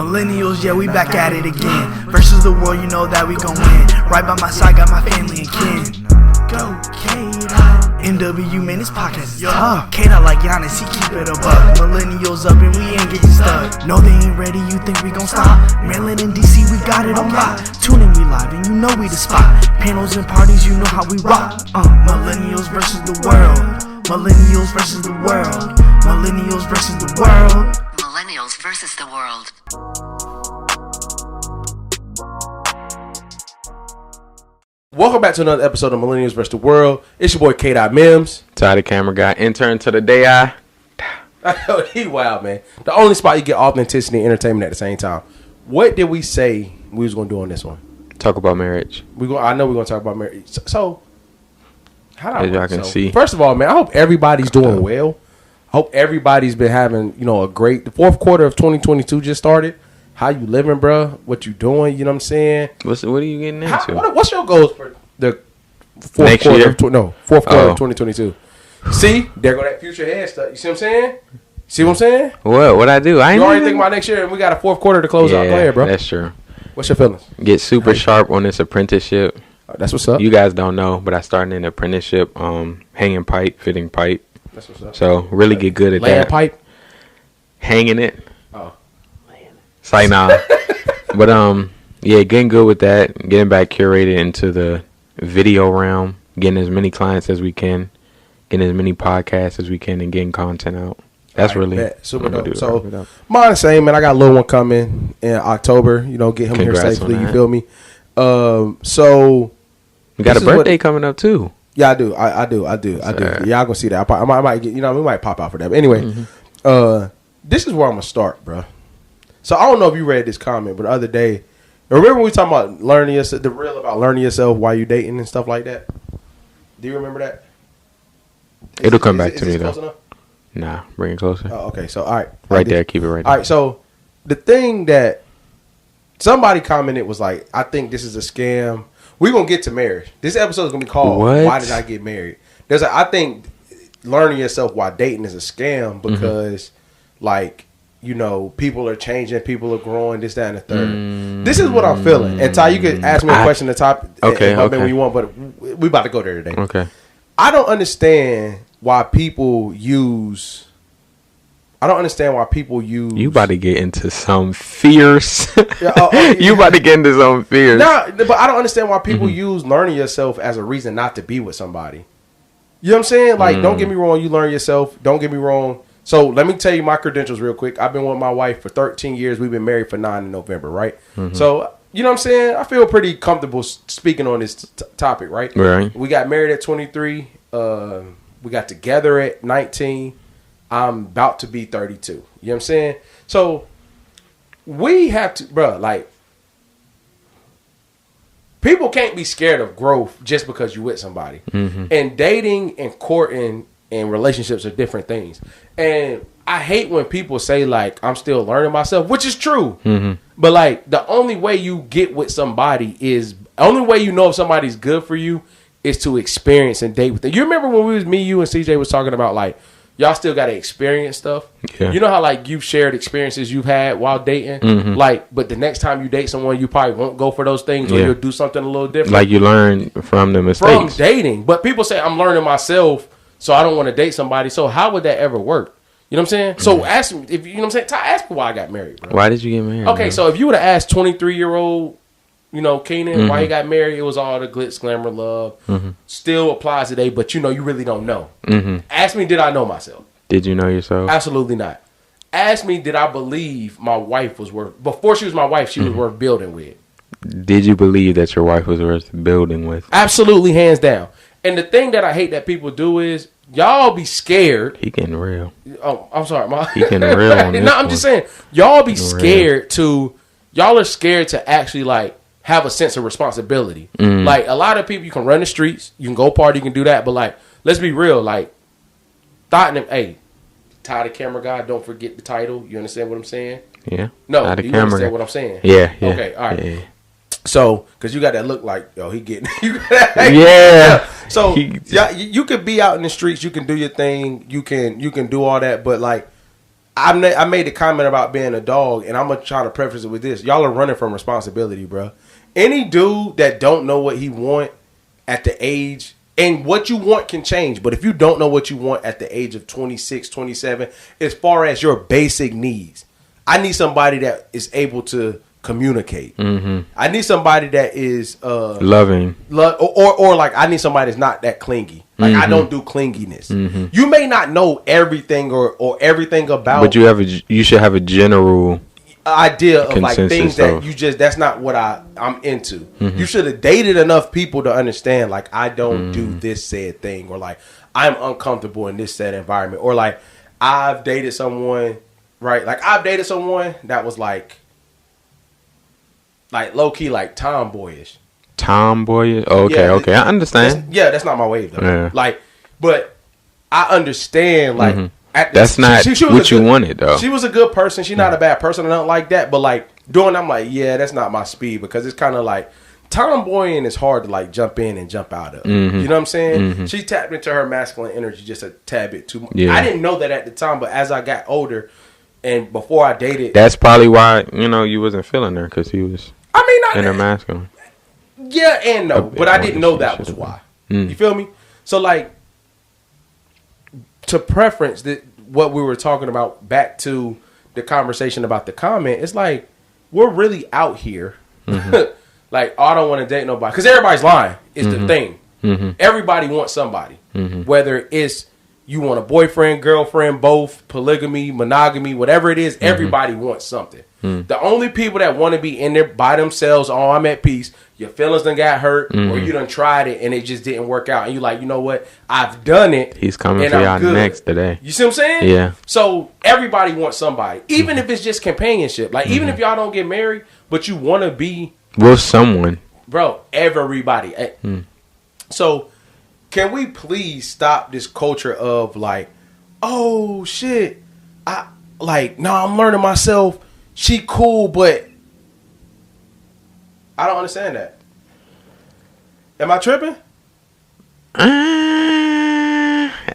Millennials, yeah, we back at it again. Versus the world, you know that we gon' win. Right by my side, got my family and kin. Go, K-Dot. MW, man, this podcast is tough. K-Dot like Giannis, he keep it above. Millennials up and we ain't getting stuck. No, they ain't ready, you think we gon' stop? Maryland and DC, we got it on lock. Tune in, we live, and you know we the spot. Panels and parties, you know how we rock. Millennials versus the world. Millennials versus the world. Millennials versus the world. Millennials versus the world. Welcome back to another episode of Millennials vs. the World. It's your boy K-Dot Mims. Ty the camera guy, intern to the day I. He wild, man. The only spot you get authenticity and entertainment at the same time. What did we say we was going to do on this one? Talk about marriage. I know we're going to talk about marriage. So how do I can see. First of all, man, I hope everybody's doing well. I hope everybody's been having, a great. The fourth quarter of 2022 just started. How you living, bro? What you doing? You know what I'm saying? What are you getting into? What's your goals for the fourth Next quarter? year? Fourth quarter of 2022. See, there go that future head stuff. You see what I'm saying? See what I'm saying? What I do? I ain't you already think about next year, and we got a fourth quarter to close out. Go ahead, bro. That's true. What's your feelings? Get super sharp on this apprenticeship. That's what's up. You guys don't know, but I started an apprenticeship, hanging pipe, fitting pipe. That's what's up. So really get good at laying that. pipe, hanging it. Oh, It's like nah. But yeah, getting good with that, getting back curated into the video realm, getting as many clients as we can, getting as many podcasts as we can, and getting content out. That's right, really super dope. So mine the same, man. I got a little one coming in October. Get him Congrats here safely. on You that. feel me? So you got a birthday coming up too. Yeah, I do. I do. Y'all gonna see that. I might get. We might pop out for that. But anyway, this is where I'm gonna start, bro. So I don't know if you read this comment, but the other day, remember when we talking about learning yourself, the real about learning yourself while you dating and stuff like that? Do you remember that? It'll come back to me close though. enough? Nah, bring it closer. Oh, okay. So all right, Right there, keep it right there. All right. So the thing that somebody commented was like, I think this is a scam. We're gonna get to marriage. This episode is gonna be called What? "Why Did I Get Married?" I think learning yourself while dating is a scam because, people are changing, people are growing, this, that, and the third. This is what I'm feeling. And Ty, you could ask me a question at the top. Okay. When you want, but we about to go there today. Okay. I don't understand why people use. You about to get into some fierce. Yeah, You about to get into some fierce. No, but I don't understand why people use learning yourself as a reason not to be with somebody. You know what I'm saying? Like, don't get me wrong, you learn yourself. Don't get me wrong. So let me tell you my credentials real quick. I've been with my wife for 13 years. We've been married for 9 in November, right? So, you know what I'm saying? I feel pretty comfortable speaking on this topic, right? Right. We got married at 23. We got together at 19. I'm about to be 32. You know what I'm saying? So we have to, people can't be scared of growth just because you're with somebody. And dating and courting and relationships are different things. And I hate when people say, I'm still learning myself, which is true. But, the only way you get with somebody only way you know if somebody's good for you is to experience and date with them. You remember when me, you, and CJ was talking about, y'all still got to experience stuff. Yeah. You know how you've shared experiences you've had while dating? But the next time you date someone, you probably won't go for those things or you'll do something a little different. Like you learn from the mistakes. From dating. But people say, I'm learning myself, so I don't want to date somebody. So how would that ever work? You know what I'm saying? So ask me, if you know what I'm saying, Ty, ask me why I got married, bro. Why did you get married? Okay, man? so if you would have asked 23-year-old, Keenan, why he got married, it was all the glitz, glamour, love. Still applies today, but you really don't know. Ask me, did I know myself? Did you know yourself? Absolutely not. Ask me, did I believe my wife was worth, before she was my wife, she was worth building with? Did you believe that your wife was worth building with? Absolutely, hands down. And the thing that I hate that people do is, y'all be scared. He getting real. Oh, I'm sorry, Ma. He getting real on this No, I'm just saying, y'all be scared y'all are scared to actually have a sense of responsibility. A lot of people, you can run the streets, you can go party, you can do that, but let's be real, Tottenham, hey, Ty the camera guy, don't forget the title. You understand what I'm saying? Yeah. No, Ty the do you camera understand guy. what I'm saying? Yeah. Okay, all right. Yeah. So, because you got that look he getting. Yeah. So, you could be out in the streets, you can do your thing, you can do all that, but I made the comment about being a dog, and I'm gonna try to preface it with this: y'all are running from responsibility, bro. Any dude that don't know what he want at the age, and what you want can change, but if you don't know what you want at the age of 26, 27, as far as your basic needs, I need somebody that is able to communicate. I need somebody that is loving, or like I need somebody that's not that clingy. Like I don't do clinginess. You may not know everything or everything about, but you should have a general idea of like things that of. you just, that's not what I'm into. You should have dated enough people to understand like I don't do this said thing, or like I'm uncomfortable in this said environment, or like I've dated someone, right? Like I've dated someone that was like low key like tomboyish. Tomboyish? Oh, okay. I understand. That's not my wave though. Yeah. Like, but I understand like that's not what you wanted though. She was a good person. She's not a bad person or nothing like that. But like I'm like, yeah, that's not my speed, because it's kind of like tomboying is hard to like jump in and jump out of. You know what I'm saying? She tapped into her masculine energy just a tad bit too much. Yeah. I didn't know that at the time, but as I got older and before I dated, that's probably why you wasn't feeling her, because he was. In her masculine. Yeah and no, but I didn't know that was why. You feel me? So like, to preference what we were talking about, back to the conversation about the comment, it's like we're really out here. Like, I don't want to date nobody, because everybody's lying is the thing. Everybody wants somebody, whether it's you want a boyfriend, girlfriend, both, polygamy, monogamy, whatever it is. Everybody wants something. The only people that want to be in there by themselves, oh, I'm at peace, your feelings done got hurt, or you done tried it and it just didn't work out, and you like, you know what, I've done it. He's coming for y'all next today. You see what I'm saying? Yeah. So everybody wants somebody, even if it's just companionship. Like, even if y'all don't get married, but you want to be with someone. Bro, everybody. So can we please stop this culture of like, oh shit, I'm learning myself. She cool, but I don't understand that. Am I tripping?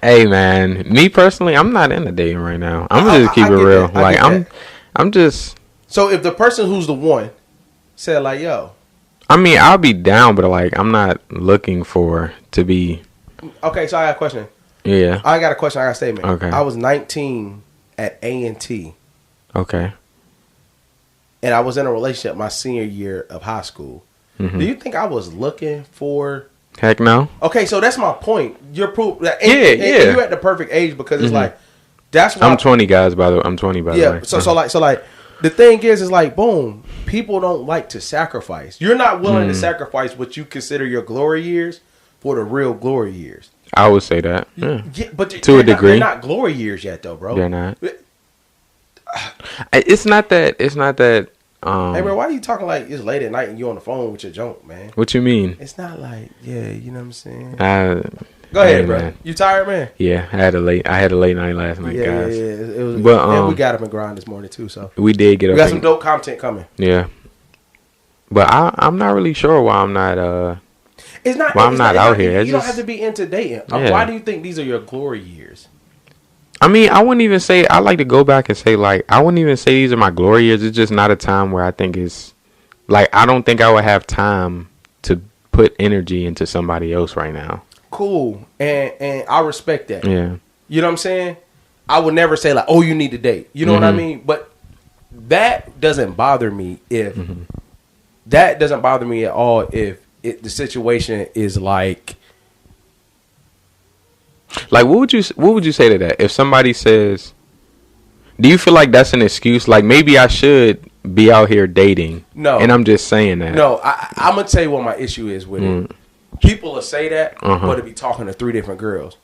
Hey man, me personally, I'm not into dating right now. I'm gonna just keep it real. Like I'm just. So if the person who's the one said like, yo, I mean, I'll be down, but like I'm not looking to be. Okay, so I got a question. Yeah. I got a question. I got a statement. Okay. I was 19 at A&T. Okay. And I was in a relationship my senior year of high school. Do you think I was looking for? Heck no. Okay, so that's my point. You're proof. And you're at the perfect age, because it's like, that's why I'm 20, guys. By the way, I'm 20. By the way. So like the thing is like, boom. People don't like to sacrifice. You're not willing to sacrifice what you consider your glory years for the real glory years. I would say that. Yeah. But to a degree, they're not glory years yet, though, bro. They're not. It's not that. Hey, bro, why are you talking like it's late at night and you on the phone with your junk, man? What you mean? It's not like, yeah, you know what I'm saying? Go ahead, bro. Man. You tired, man? Yeah, I had a late night last night, guys. Yeah. It was, but and we got up and grind this morning too, so we did get up. We got some dope content coming. Yeah, but I'm not really sure why I'm not. It's not. Why I'm not out here. You don't have to be into dating. Yeah. Why do you think these are your glory years? I mean, I wouldn't even say. I like to go back and say like I wouldn't even say these are my glory years. It's just not a time where I think it's like I don't think I would have time to put energy into somebody else right now. Cool, and I respect that. Yeah, you know what I'm saying. I would never say like, oh, you need to date. You know what I mean? But that doesn't bother me if that doesn't bother me at all if the situation is like. Like, what would you say to that? If somebody says, do you feel like that's an excuse? Like, maybe I should be out here dating. No. And I'm just saying that. No, I'm going to tell you what my issue is with it. People will say that, but to be talking to 3 different girls.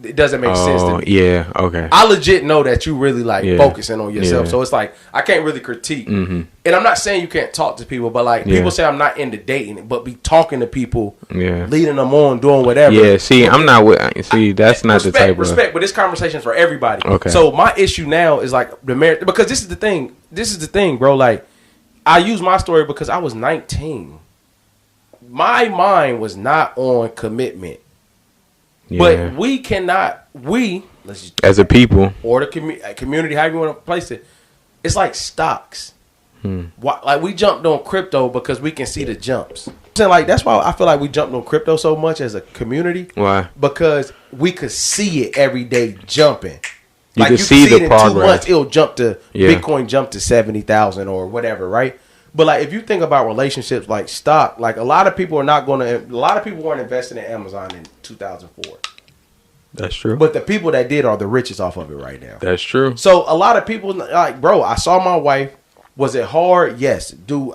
It doesn't make sense to me. Yeah, okay. I legit know that you really like focusing on yourself. So it's like, I can't really critique. And I'm not saying you can't talk to people, but like people say I'm not into dating, but be talking to people, leading them on, doing whatever. Yeah, see, I'm not with, that's not the type of. Respect, but this conversation is for everybody. Okay. So my issue now is like the marriage, because this is the thing, bro. Like, I use my story because I was 19. My mind was not on commitment. Yeah. But we as a people, or the community, however you want to place it, it's like stocks. Like we jumped on crypto because we can see the jumps. Like that's why I feel like we jumped on crypto so much as a community. Why? Because we could see it every day jumping. You Like can see the it in progress. 2 months, it'll jump to Bitcoin jump to 70,000 or whatever, right? But like if you think about relationships like stock, like a lot of people weren't investing in Amazon in 2004. That's true. But the people that did are the richest off of it right now. That's true. So a lot of people like, bro, I saw my wife. Was it hard? Yes. Do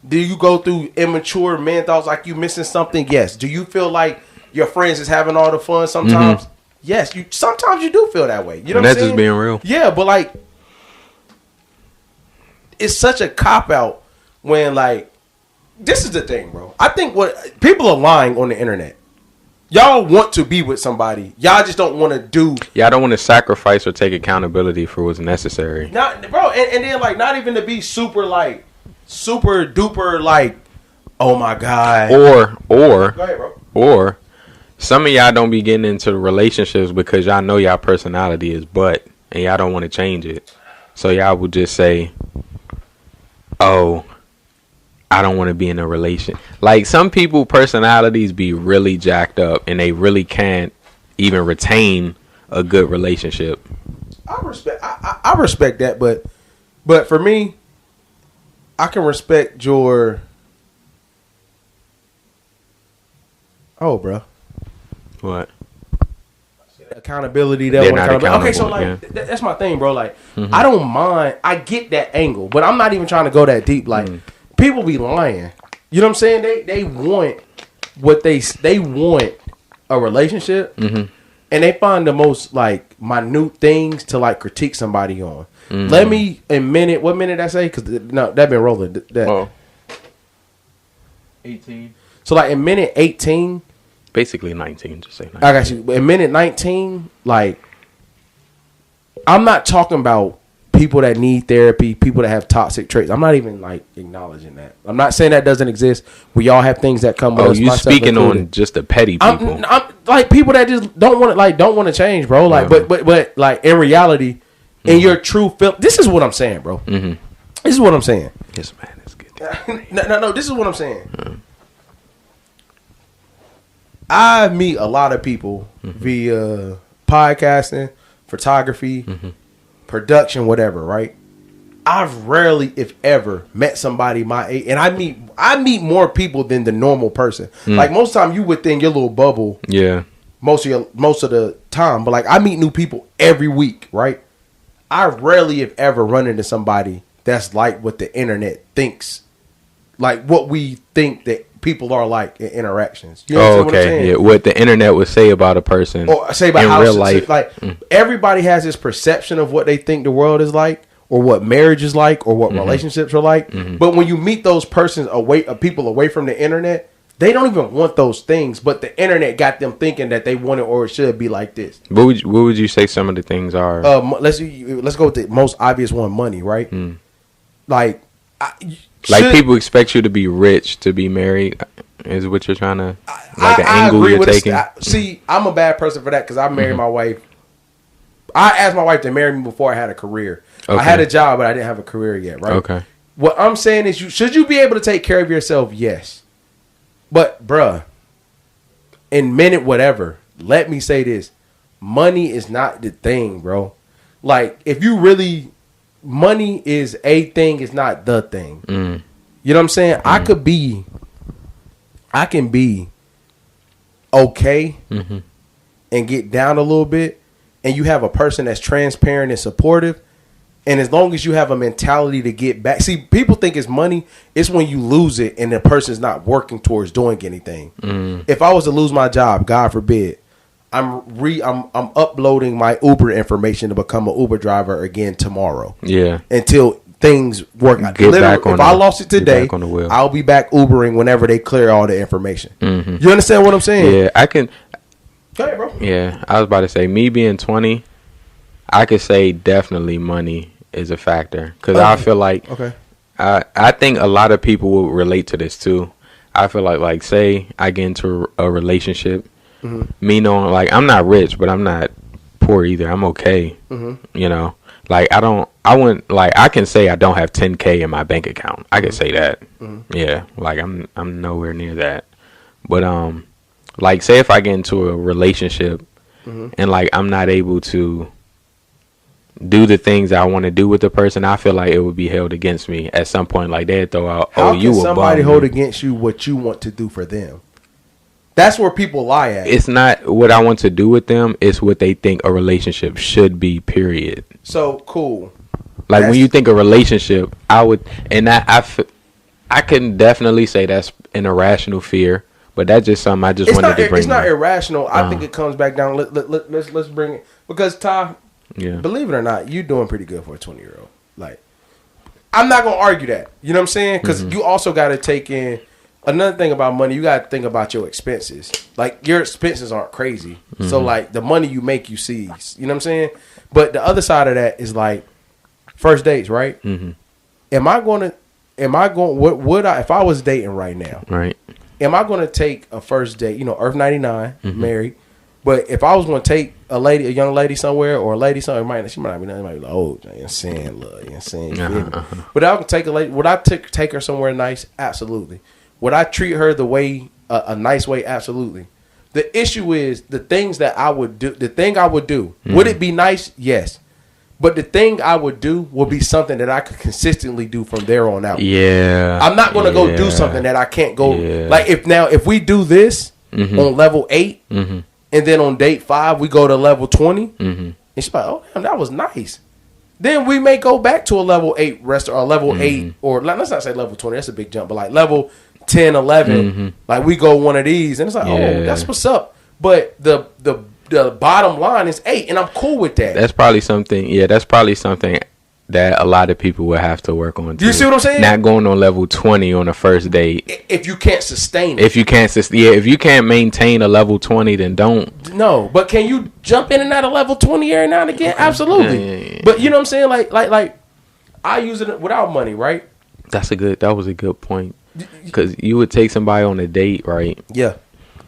you go through immature men thoughts like you missing something? Yes. Do you feel like your friends is having all the fun sometimes? Yes. Sometimes you do feel that way. You know what I'm saying? That's just being real. Yeah, but like it's such a cop out when like this is the thing, bro. I think what people are lying on the internet. Y'all want to be with somebody. Y'all just don't want to do. Y'all don't want to sacrifice or take accountability for what's necessary. Not, bro, and then like not even to be super duper like, oh my god. Or Go ahead, bro. Or some of y'all don't be getting into relationships because y'all know y'all personality is butt and y'all don't want to change it. So y'all would just say, oh, I don't want to be in a relation. Like some people personalities be really jacked up and they really can't even retain a good relationship. I respect that, but for me, I can respect your bro. What? Accountability They're not accountable. Okay, so like that's my thing, bro. Like I don't mind. I get that angle, but I'm not even trying to go that deep. Like people be lying. You know what I'm saying? They want what they want a relationship, and they find the most like minute things to like critique somebody on. Let me what minute I say? Because no, that been rolling. 18. So like in minute 18. Basically 19, just say 19. I got you. In minute 19, like, I'm not talking about people that need therapy, people that have toxic traits. I'm not even, like, acknowledging that. I'm not saying that doesn't exist. We all have things that come with us. You speaking on just the petty people. I'm like, people that just don't want to change, bro. Like, but, like, in reality, in your true feel, this is what I'm saying, bro. This is what I'm saying. Yes, man, it's good. No, this is what I'm saying. I meet a lot of people via podcasting, photography, production, whatever, right? I've rarely, if ever, met somebody my age, and I meet more people than the normal person. Like most of the time, you within your little bubble. Yeah. Most of the time, but like I meet new people every week, right? I rarely, if ever, run into somebody that's like what the internet thinks, like what we think that people are like in interactions. You know what I'm saying? Yeah, what the internet would say about a person or say about in real life. Like everybody has this perception of what they think the world is like, or what marriage is like, or what relationships are like. But when you meet those persons people away from the internet, they don't even want those things. But the internet got them thinking that they want it or it should be like this. What would you say some of the things are? Let's go with the most obvious one: money, right? Like. People expect you to be rich to be married, is what you're trying to, like an angle you're taking? See, I'm a bad person for that because I married my wife. I asked my wife to marry me before I had a career. Okay. I had a job, but I didn't have a career yet, right? Okay. What I'm saying is, should you be able to take care of yourself? Yes. But, bruh, in minute whatever, let me say this. Money is not the thing, bro. Like, if you really... Money is a thing, it's not the thing. You know what I'm saying? I can be okay and get down a little bit, and you have a person that's transparent and supportive, and as long as you have a mentality to get back. See, people think it's money. It's when you lose it and the person's not working towards doing anything. If I was to lose my job, God forbid, I'm uploading my Uber information to become an Uber driver again tomorrow. Yeah. Until things work. If I lost it today, I'll be back Ubering whenever they clear all the information. You understand what I'm saying? Yeah, I can. Go ahead, bro. Yeah, I was about to say, me being 20, I could say definitely money is a factor. Because I feel like, I think a lot of people will relate to this too. I feel like say I get into a relationship, me knowing, like, I'm not rich, but I'm not poor either. I'm okay. Mm-hmm. You know, like I wouldn't like. I can say I don't have 10K in my bank account. I can say that. Mm-hmm. Yeah, like I'm nowhere near that. But like say if I get into a relationship and like I'm not able to do the things I want to do with the person, I feel like it would be held against me at some point. Like they'd throw out, How you can a somebody bum. hold against you what you want to do for them? That's where people lie at. It's not what I want to do with them. It's what they think a relationship should be, period. So, cool. Like when you think a relationship, I would, and I can definitely say that's an irrational fear, but that's just something I just wanted to bring It's not up. irrational. I think it comes back down. Let's bring it, because Ty, believe it or not, you doing pretty good for a 20-year-old. Like, I'm not gonna argue that. You know what I'm saying? Because you also got to take in another thing about money. You got to think about your expenses. Like, your expenses aren't crazy, so like the money you make, you seize. You know what I'm saying? But the other side of that is like first dates, right? Am I going? Would I, if I was dating right now? Right. Am I going to take a first date? You know, Earth 99, married. But if I was going to take a young lady somewhere, or a lady somewhere, she might not be nothing. Might be like, oh, you saying, look, you saying. But I can take a lady. Would I take her somewhere nice? Absolutely. Would I treat her the way a nice way? Absolutely. The issue is the things that I would do. The thing I would do. Would it be nice? Yes. But the thing I would do would be something that I could consistently do from there on out. Yeah. I'm not going to go do something that I can't go. Like if we do this on level 8, and then on date 5 we go to level 20, and she's like, oh damn, that was nice. Then we may go back to a level 8 restaurant, or level 8, or let's not say level 20. That's a big jump. But like level 10, 11, like we go one of these, and it's like, oh, that's what's up. But the bottom line is 8, and I'm cool with that. That's probably something. Yeah, that's probably something that a lot of people will have to work on. Do you see what I'm saying? Not going on level 20 on the first date. If you can't sustain it. If you can't maintain a level 20, then don't. No, but can you jump in and out of level 20 every now and again? Absolutely. Yeah. But you know what I'm saying? Like I use it without money, right? That was a good point. Because you would take somebody on a date, right? Yeah.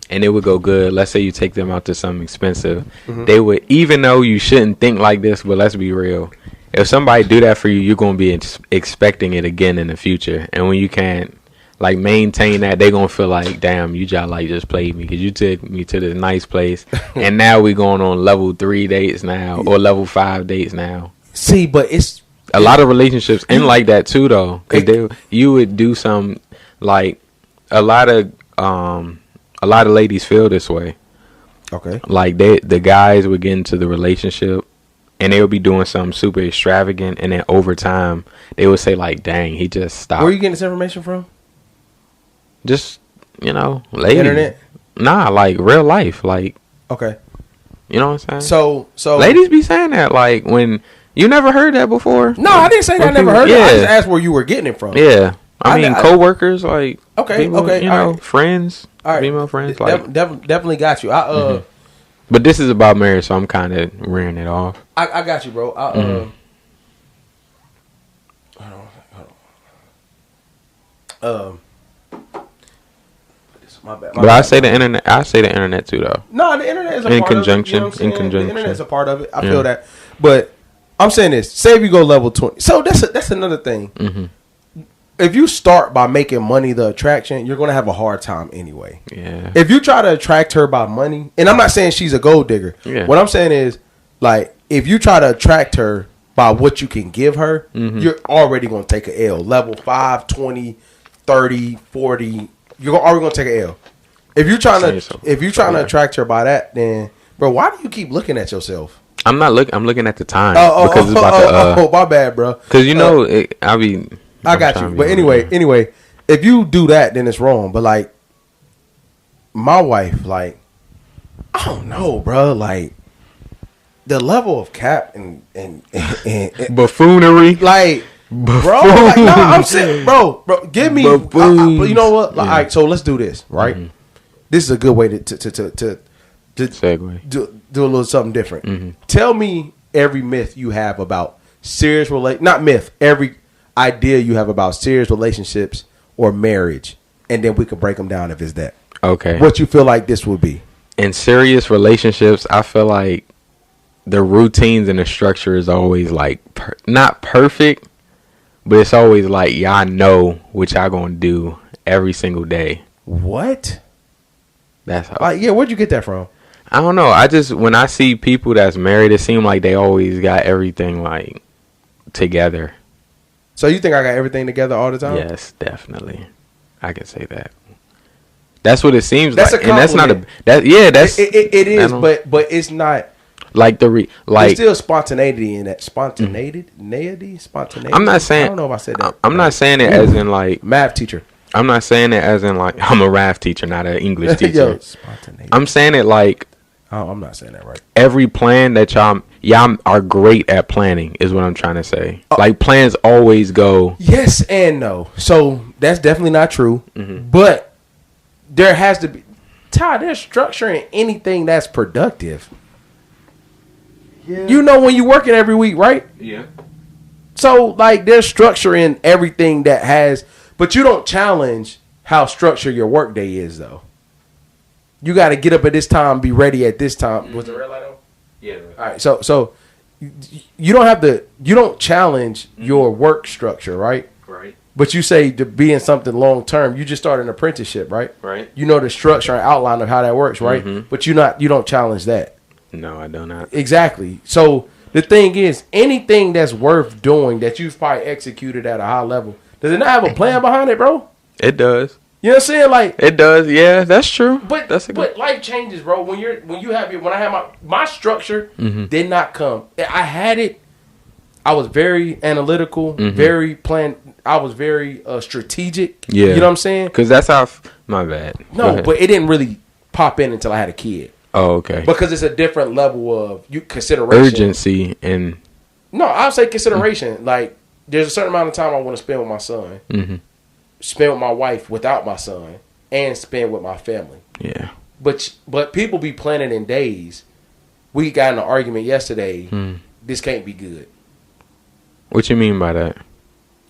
And it would go good. Let's say you take them out to something expensive. They would, even though you shouldn't think like this, but let's be real. If somebody do that for you, you're going to be expecting it again in the future. And when you can't like maintain that, they're going to feel like, damn, you just played me because you took me to this nice place. And now we're going on level 3 dates now, or level 5 dates now. See, but it's a lot of relationships end like that too, though. Because you would do some, like, a lot of ladies feel this way. Okay. Like the guys would get into the relationship and they would be doing something super extravagant, and then over time they would say like, dang, he just stopped. Where are you getting this information from? Just, ladies. Internet? Nah, like real life. Like, okay. You know what I'm saying? So ladies be saying that, like, when you never heard that before. No, I didn't say that I never heard it. I just asked where you were getting it from. Yeah. I mean, coworkers, like, okay, people, right. friends, all right. Female friends, like, definitely got you. But this is about marriage, so I'm kind of rearing it off. I got you, bro. Hold on. My bad. But I say the internet. I say the internet too, though. No, the internet is a in part conjunction. of it. You know In conjunction, the internet is a part of it. I feel that, but I'm saying this. Say if you go level 20, so that's another thing. If you start by making money the attraction, you're going to have a hard time anyway. Yeah. If you try to attract her by money, and I'm not saying she's a gold digger. Yeah. What I'm saying is, like, if you try to attract her by what you can give her, you're already going to take an L. Level 5, 20, 30, 40, you're already going to take an L. If you're trying to attract her by that, then, bro, why do you keep looking at yourself? I'm not looking. I'm looking at the time because it's about to. My bad, bro. Because I got you. But anyway, if you do that, then it's wrong. But like, my wife, like, I don't know, bro. Like, the level of cap and buffoonery, like, bro. Like, nah, I'm saying, bro. Give me. You know what? Like, all right, so let's do this. Right. This is a good way to segue. Do a little something different. Tell me every myth you have about serious every idea you have about serious relationships or marriage, and then we could break them down if it's that. Okay. What you feel like this would be? In serious relationships, I feel like the routines and the structure is always like not perfect, but it's always like y'all know what y'all gonna do every single day. What? That's how. Like, yeah, where'd you get that from? I don't know. When I see people that's married, it seems like they always got everything like together. So you think I got everything together all the time? Yes, definitely. I can say that. That's what it seems That's like, a compliment. It is, but it's not like there's still spontaneity in that. Spontaneity. I'm not saying. I don't know if I said that. I'm not saying it as in like math teacher. I'm not saying it as in like I'm a math teacher, not an English teacher. Yo, spontaneity. I'm saying it like I'm not saying that right. Every plan that y'all are great at planning is what I'm trying to say. Like plans always go yes and no. So that's definitely not true. Mm-hmm. But there has to be there's structure in anything that's productive. Yeah. You know when you're working every week, right? Yeah. So like there's structure in everything that has, but you don't challenge how structured your work day is though. You got to get up at this time, be ready at this time. Was the red light on? Yeah. All right. So you don't challenge your work structure, right? Right. But you say to be in something long term, you just started an apprenticeship, right? Right. You know the structure and outline of how that works, right? Mm-hmm. But you don't challenge that. No, I do not. Exactly. So the thing is, anything that's worth doing that you've probably executed at a high level, does it not have a plan behind it, bro? It does. You know what I'm saying? Like it does. Yeah, that's true. But life changes, bro. When I have my structure did not come. I had it. I was very analytical, very planned. I was very strategic. Yeah. You know what I'm saying? Because that's how. My bad. No, but it didn't really pop in until I had a kid. Oh, okay. Because it's a different level of consideration, urgency, and no, I'll say consideration. Like there's a certain amount of time I want to spend with my son, spend with my wife without my son, and spend with my family. Yeah. But people be planning in days. We got in an argument yesterday. This can't be good. What you mean by that?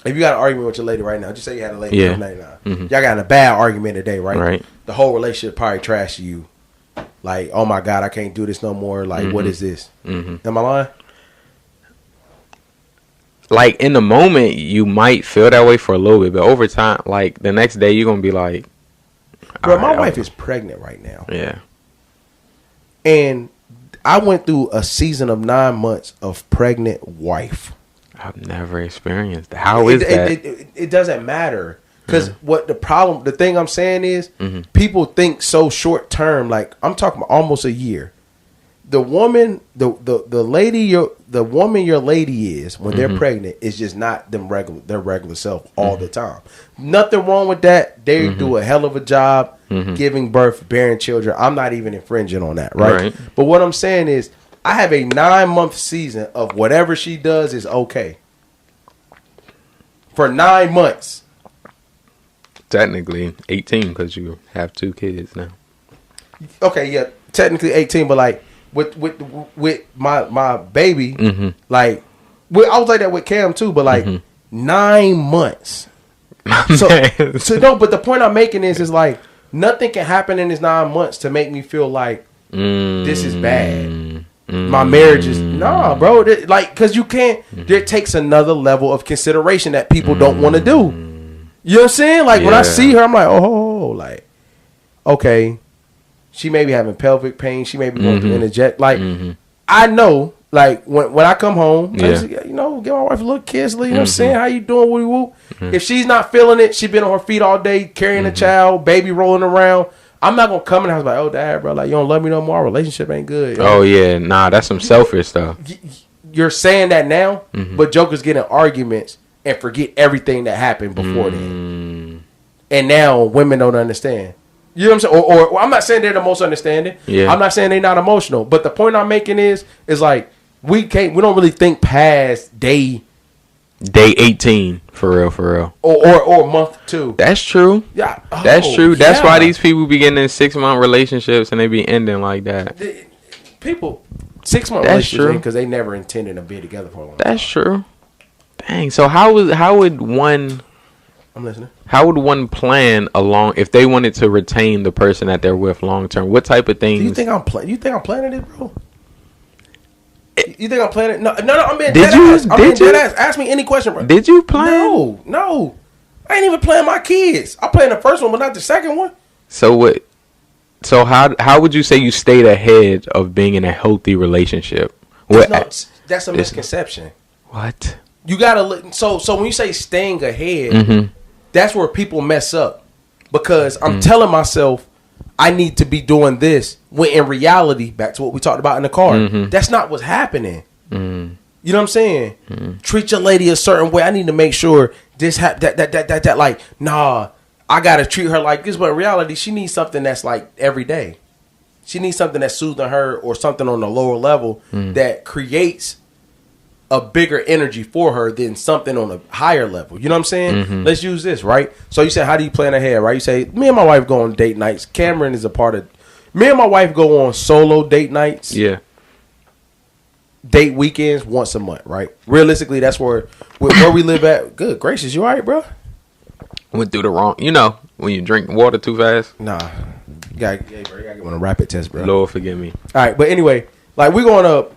If you got an argument with your lady right now, just say you had a lady right now. Y'all got in a bad argument today, right? Right. The whole relationship probably trashed you. Like, oh my God, I can't do this no more. Like, what is this? Am I lying? Like, in the moment, you might feel that way for a little bit, but over time, like, the next day, you're going to be like... Bro, my wife is pregnant right now. Yeah. And I went through a season of 9 months of pregnant wife. I've never experienced that. How is that? It doesn't matter. Because the thing I'm saying is, people think so short term. Like, I'm talking about almost a year. The woman, the woman your lady is when they're pregnant is just not their regular self all the time. Nothing wrong with that. They do a hell of a job giving birth, bearing children. I'm not even infringing on that, right? But what I'm saying is, I have a 9-month season of whatever she does is okay. For 9 months. Technically 18 because you have 2 kids now. Okay, yeah, technically 18, but like with my baby, like I was like that with Cam too, but like 9 months. So no, but the point I'm making is like nothing can happen in this 9 months to make me feel like this is bad. My marriage is bro. Like, because you can't. There takes another level of consideration that people don't want to do. You know what I'm saying? Like when I see her, I'm like, oh, like okay, she may be having pelvic pain. She may be going through interject. Like I know, like when I come home, I just, give my wife a little kiss. You know what I'm saying? How you doing? Woo woo. If she's not feeling it, she been on her feet all day carrying a child, baby rolling around. I'm not gonna come in the house like, oh, dad, bro, like you don't love me no more. Our relationship ain't good. Oh yeah, nah, that's some selfish stuff. You're saying that now, but jokers get in arguments and forget everything that happened before then. And now women don't understand. You know what I'm saying? Or I'm not saying they're the most understanding. Yeah. I'm not saying they're not emotional. But the point I'm making is like we don't really think past day 18 for real. Or month 2. That's true. Yeah. That's true. That's why these people be getting in 6-month relationships and they be ending like that. People 6-month relationships because they never intended to be together for a long time. That's true. Dang. So how would one? I'm listening. How would one plan along if they wanted to retain the person that they're with long term? What type of things? Do you think I'm planning it, bro? You think I'm playing it? No. I'm being Did dead you? ass. I'm Did being you? dead ass. Ask me any question, bro. Did you play? No. I ain't even playing my kids. I playing the first one, but not the second one. So what? So how would you say you stayed ahead of being in a healthy relationship? That's a misconception. What? You gotta look. So when you say staying ahead, that's where people mess up, because I'm telling myself I need to be doing this when in reality, back to what we talked about in the car, that's not what's happening. You know what I'm saying? Treat your lady a certain way. I need to make sure this that like, nah, I gotta treat her like this. But in reality, she needs something that's like every day. She needs something that's soothing her, or something on a lower level that creates a bigger energy for her than something on a higher level. You know what I'm saying? Let's use this, right? So you said, how do you plan ahead, right? You say, me and my wife go on date nights. Cameron is a part of. Me and my wife go on solo date nights. Yeah. Date weekends once a month, right? Realistically, that's where we live at. Good gracious, you all right, bro? Went through the wrong. You know, when you drink water too fast. Nah. You gotta get on a rapid test, bro. Lord forgive me. All right, but anyway, like we going up.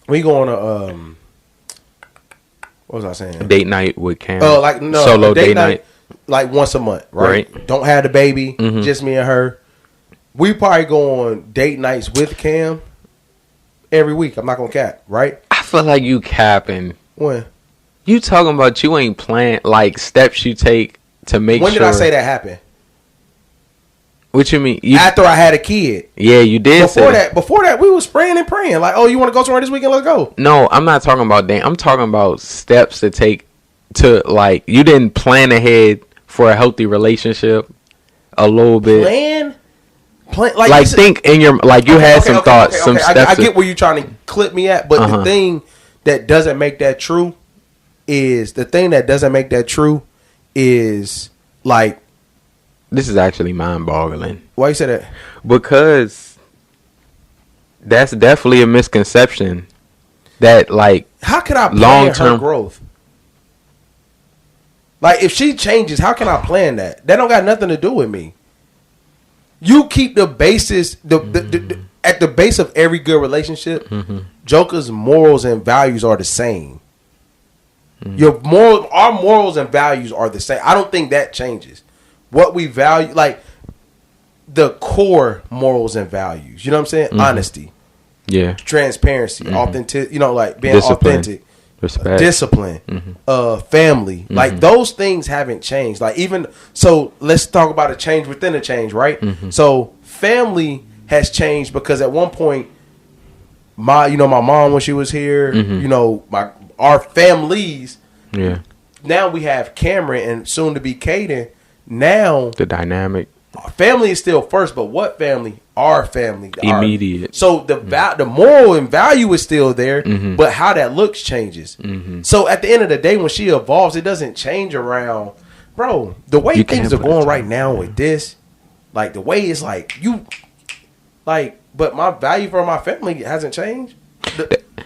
We going to what was I saying? Date night with Cam. Like no solo date night, like once a month, right? Don't have the baby, just me and her. We probably go on date nights with Cam every week. I'm not gonna cap, right? I feel like you capping. When? You talking about you ain't playing like steps you take to make when sure. When did I say that happened? What you mean? After I had a kid. Yeah, you did. Before that, we was praying and praying. Like, oh, you want to go somewhere this weekend? Let's go. No, I'm not talking about that. I'm talking about steps to take to, like, you didn't plan ahead for a healthy relationship a little bit. Plan, like think in your, like, you had some thoughts, some steps. I get where you're trying to clip me at, but the thing that doesn't make that true is like. This is actually mind-boggling. Why you say that? Because that's definitely a misconception. That, like, how can I plan her growth? Like, if she changes, how can I plan that? That don't got nothing to do with me. You keep the basis, at the base of every good relationship. Joker's morals and values are the same. Our morals and values are the same. I don't think that changes. What we value, like the core morals and values. You know what I'm saying? Honesty. Yeah. Transparency. Authentic. You know, like being authentic. Respect. Discipline. Family. Like those things haven't changed. Like even so, let's talk about a change within a change, right? So family has changed because at one point, my mom when she was here, our families. Yeah. Now we have Cameron and soon to be Caden. Now the dynamic, family is still first, but what family? Our family, immediate. So the moral and value is still there, but how that looks changes. So at the end of the day, when she evolves, it doesn't change around, bro. The way things are going right now with this, like the way it's like but my value for my family hasn't changed.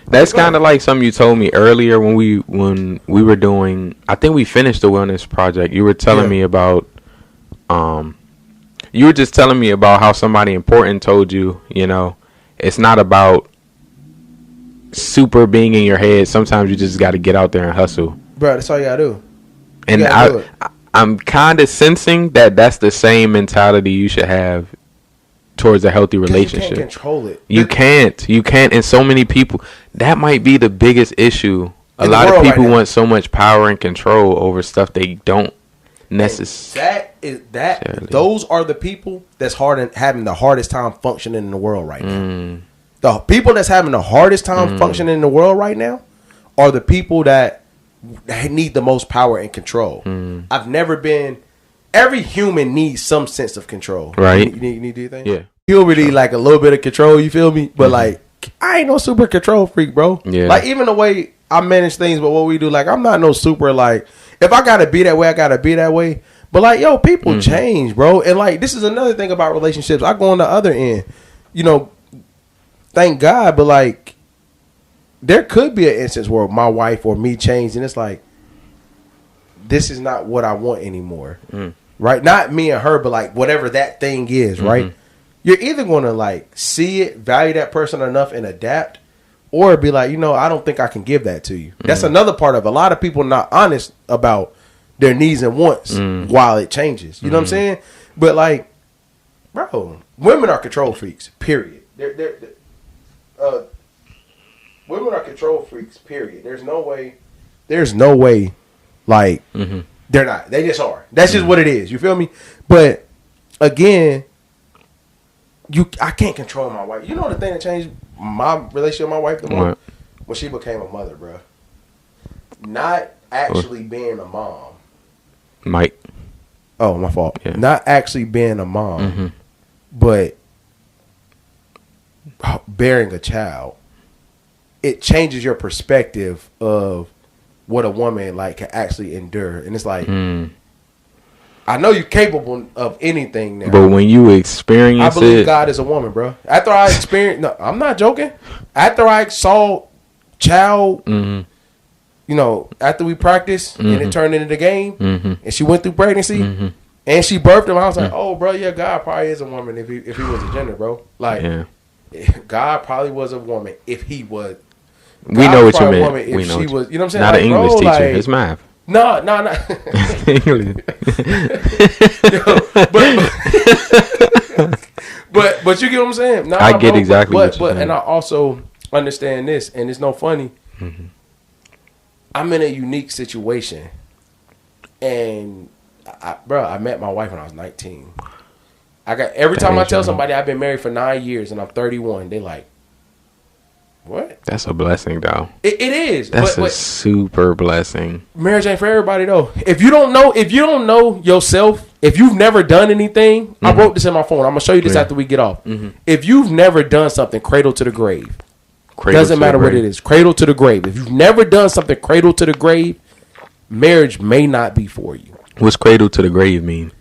That's kind of like something you told me earlier when we were doing. I think we finished the wellness project. You were telling me about. You were just telling me about how somebody important told you. It's not about super being in your head. Sometimes you just got to get out there and hustle, bro. That's all you gotta do. I'm kind of sensing that that's the same mentality you should have towards a healthy relationship. You can't control it. You can't. And so many people, that might be the biggest issue. A lot of people want so much power and control over stuff they don't necessarily. Those are the people that's having the hardest time functioning in the world right now. The people that's having the hardest time functioning in the world right now are the people that need the most power and control. I've never been. Every human needs some sense of control. Right. You need to do things? Yeah. Puberty, like a little bit of control, you feel me? But like, I ain't no super control freak, bro. Yeah. Like, even the way I manage things, but what we do, like, I'm not no super, like, if I gotta be that way, I gotta be that way. But like, yo, people change, bro. And like, this is another thing about relationships. I go on the other end. Thank God, but like, there could be an instance where my wife or me changed, and it's like, this is not what I want anymore. Right? Not me and her, but like whatever that thing is, right? you're either going to like see it, value that person enough and adapt, or be like, I don't think I can give that to you. That's another part of it. A lot of people not honest about their needs and wants while it changes. You know what I'm saying? But like, bro, women are control freaks, period. Women are control freaks, period. There's no way, like, they're not. They just are. That's just what it is. You feel me? But, again, I can't control my wife. You know the thing that changed my relationship with my wife the most? When she became a mother, bro. Not actually being a mom. Mike. Oh, my fault. Yeah. Not actually being a mom, but bearing a child. It changes your perspective of what a woman like can actually endure, and it's like, I know you're capable of anything now, but when you experience I believe God is a woman, bro. After I experienced, no, I'm not joking. After I saw child, after we practiced and it turned into the game, and she went through pregnancy and she birthed him, I was like, oh, bro, yeah, God probably is a woman if he was a gender, bro. Like, God probably was a woman if he was. God, we know what you meant. We know she was, you know what I'm saying? Not like, an English bro, teacher. like, It's math. No. but you get what I'm saying? Nah, I get exactly what you're saying. And I also understand this, and it's no funny. I'm in a unique situation, and I met my wife when I was 19. Every time I tell somebody I've been married for 9 years and I'm 31, they like, what? That's a blessing, though. It is. That's a super blessing. Marriage ain't for everybody, though. If you don't know yourself, if you've never done anything, I wrote this in my phone. I'm gonna show you this after we get off. If you've never done something, cradle to the grave. Doesn't matter what it is. Cradle to the grave. If you've never done something, cradle to the grave, marriage may not be for you. What's cradle to the grave mean?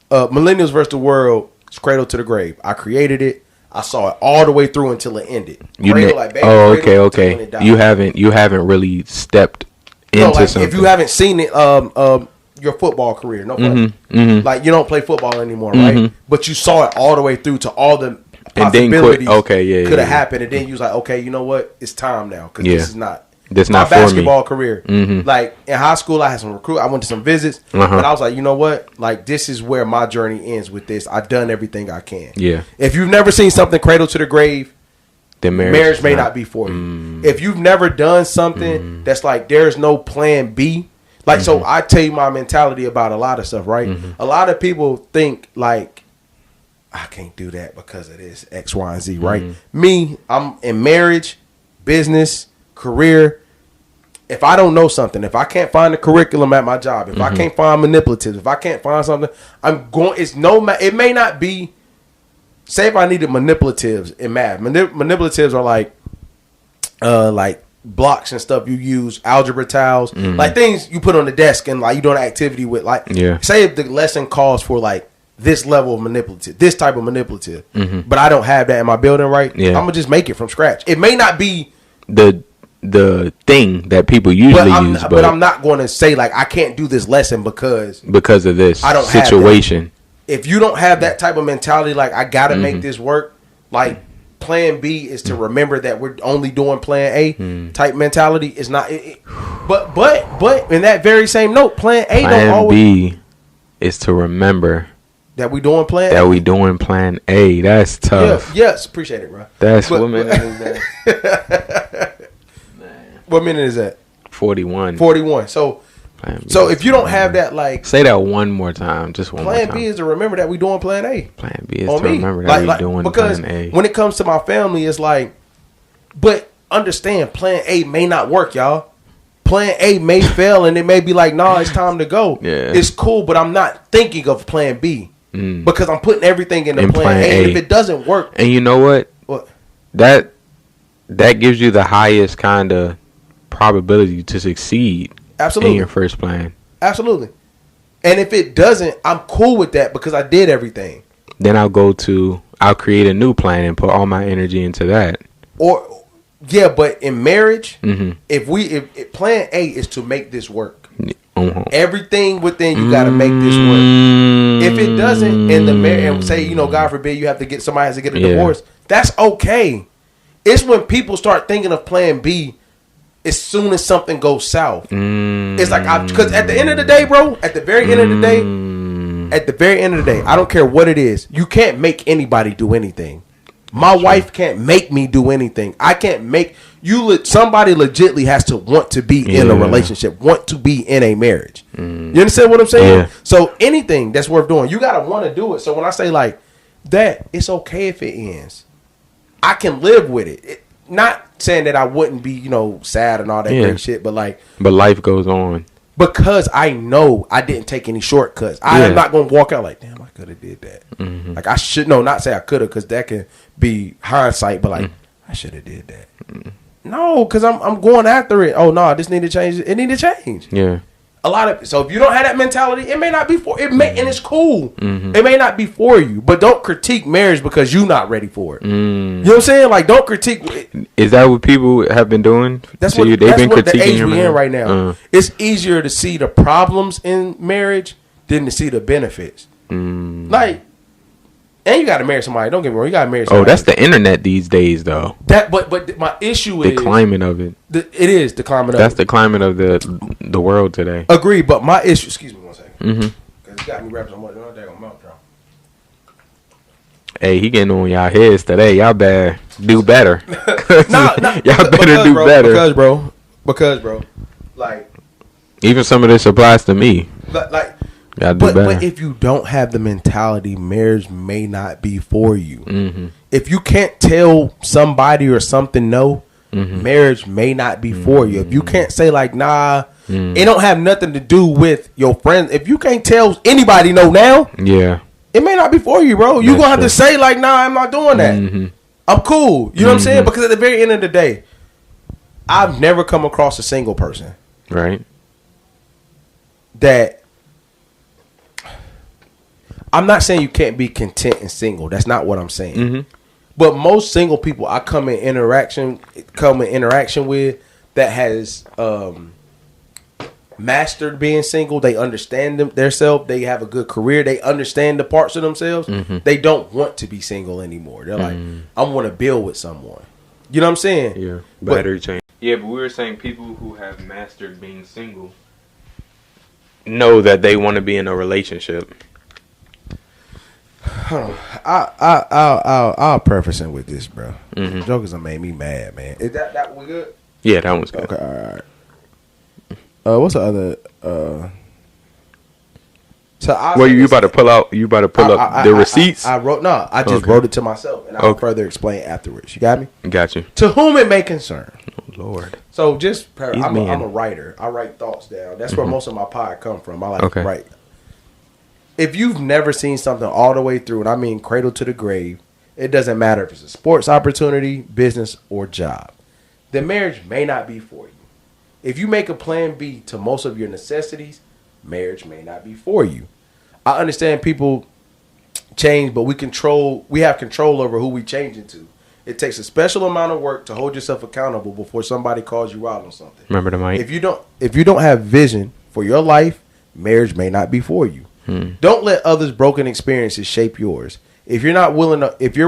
Millennials versus the world. It's cradle to the grave. I created it. I saw it all the way through until it ended. Okay. You haven't really stepped into something. If you haven't seen it, your football career, no funny. Like you don't play football anymore, right? But you saw it all the way through to all the possibilities. Could have happened, and then you was like, okay, you know what? It's time now because this is not. That's my not basketball for me. career. Like in high school, I had some I went to some visits, but I was like, you know what? Like this is where my journey ends with this. I've done everything I can. Yeah. If you've never seen something cradle to the grave, then marriage may not be for you. If you've never done something that's like there's no plan B. Like so, I tell you my mentality about a lot of stuff. Right. A lot of people think like I can't do that because of this X, Y, and Z. Right. Me, I'm in marriage, business, career. If I don't know something, if I can't find the curriculum at my job, if I can't find manipulatives, if I can't find something, I'm going. It may not be. Say if I needed manipulatives in math, manipulatives are like blocks and stuff you use, algebra tiles, like things you put on the desk and like you doing an activity with. Like, say if the lesson calls for like this level of manipulative, this type of manipulative, but I don't have that in my building, right? I'm gonna just make it from scratch. It may not be the thing that people usually use, but I'm not going to say like I can't do this lesson because of this I don't situation. Have that. If you don't have that type of mentality, like I got to make this work, like plan B is to remember that we're only doing plan A type mentality is not. But in that very same note, plan A don't always. B is to remember that we doing plan that we doing plan A. That's tough. Yes, appreciate it, bro. That's what minute is that? What minute is that? 41. So if you don't have that, like, say that one more time, just one more time. Plan B is to remember that we doing plan A. Plan B is to remember that we doing plan A. When it comes to my family, it's like, but understand, plan A may not work, y'all. Plan A may fail, and it may be like, nah, it's time to go. Yeah. It's cool, but I'm not thinking of plan B because I'm putting everything in plan A. And if it doesn't work, and you know what? That gives you the highest kind of probability to succeed. Absolutely. In your first plan. Absolutely. And if it doesn't, I'm cool with that because I did everything. Then I'll create a new plan and put all my energy into that. But in marriage, if plan A is to make this work. Everything within you got to make this work. If it doesn't, in the marriage, and say, you know, God forbid, you have to get somebody has to get a divorce. That's okay. It's when people start thinking of Plan B as soon as something goes south. It's like, because at the end of the day, bro, at the very end of the day, I don't care what it is. You can't make anybody do anything. My wife can't make me do anything. I can't make you. Somebody legitly has to want to be in a relationship, want to be in a marriage. You understand what I'm saying? Yeah. So anything that's worth doing, you gotta want to do it. So when I say like that, it's okay if it ends. I can live with it. Not saying that I wouldn't be, you know, sad and all that great shit, but like, but life goes on. Because I know I didn't take any shortcuts. I am not going to walk out like, damn, I could have did that. Like, I should, not say I could have, because that can be hindsight, but like, I should have did that. No, because I'm going after it. Oh, no, this need to change. It need to change. Yeah. So if you don't have that mentality, it may not be and it's cool. It may not be for you, but don't critique marriage because you're not ready for it. You know what I'm saying? Like, don't critique. Is that what people have been doing? That's what the age we're in right now. It's easier to see the problems in marriage than to see the benefits. Like, and you got to marry somebody. Don't get me wrong. You got to marry somebody. Oh, that's the internet these days, though. But my issue is the climate of it. It is the climate of it. That's the climate of the world today. Agree, but my issue. Excuse me 1 second. Because you got me rapping so much. They're gonna mouth drop. Hey, he getting on y'all heads today. Y'all better do better. Y'all better do better. Because, bro. Like, even some of this applies to me. Like. But if you don't have the mentality, marriage may not be for you. If you can't tell somebody or something no, marriage may not be for you. If you can't say like, nah, it don't have nothing to do with your friends. If you can't tell anybody no now, it may not be for you, bro. You're going to have to say like, nah, I'm not doing that. I'm cool. You know what I'm saying? Because at the very end of the day, I've never come across a single person. Right. That... I'm not saying you can't be content and single. That's not what I'm saying. But most single people I come in interaction with that has mastered being single. They understand themselves. They have a good career. They understand the parts of themselves. They don't want to be single anymore. They're like, I want to build with someone. You know what I'm saying? Yeah. Battery change. Yeah, but we were saying people who have mastered being single know that they want to be in a relationship. I'll preface it with this, bro. Jokers have made me mad, man. Is that we good? Yeah, that one's good. Okay, all right. What's the other? So you about to pull up the receipts? I just wrote it to myself, and I'll further explain afterwards. You got me? Got you. To whom it may concern. Oh Lord. So I'm a writer. I write thoughts down. That's where most of my pod come from. I like to write. If you've never seen something all the way through, and I mean cradle to the grave, it doesn't matter if it's a sports opportunity, business, or job. The marriage may not be for you. If you make a plan B to most of your necessities, marriage may not be for you. I understand people change, but we have control over who we change into. It takes a special amount of work to hold yourself accountable before somebody calls you out on something. Remember the mic. If you don't have vision for your life, marriage may not be for you. Don't let others' broken experiences shape yours. If you're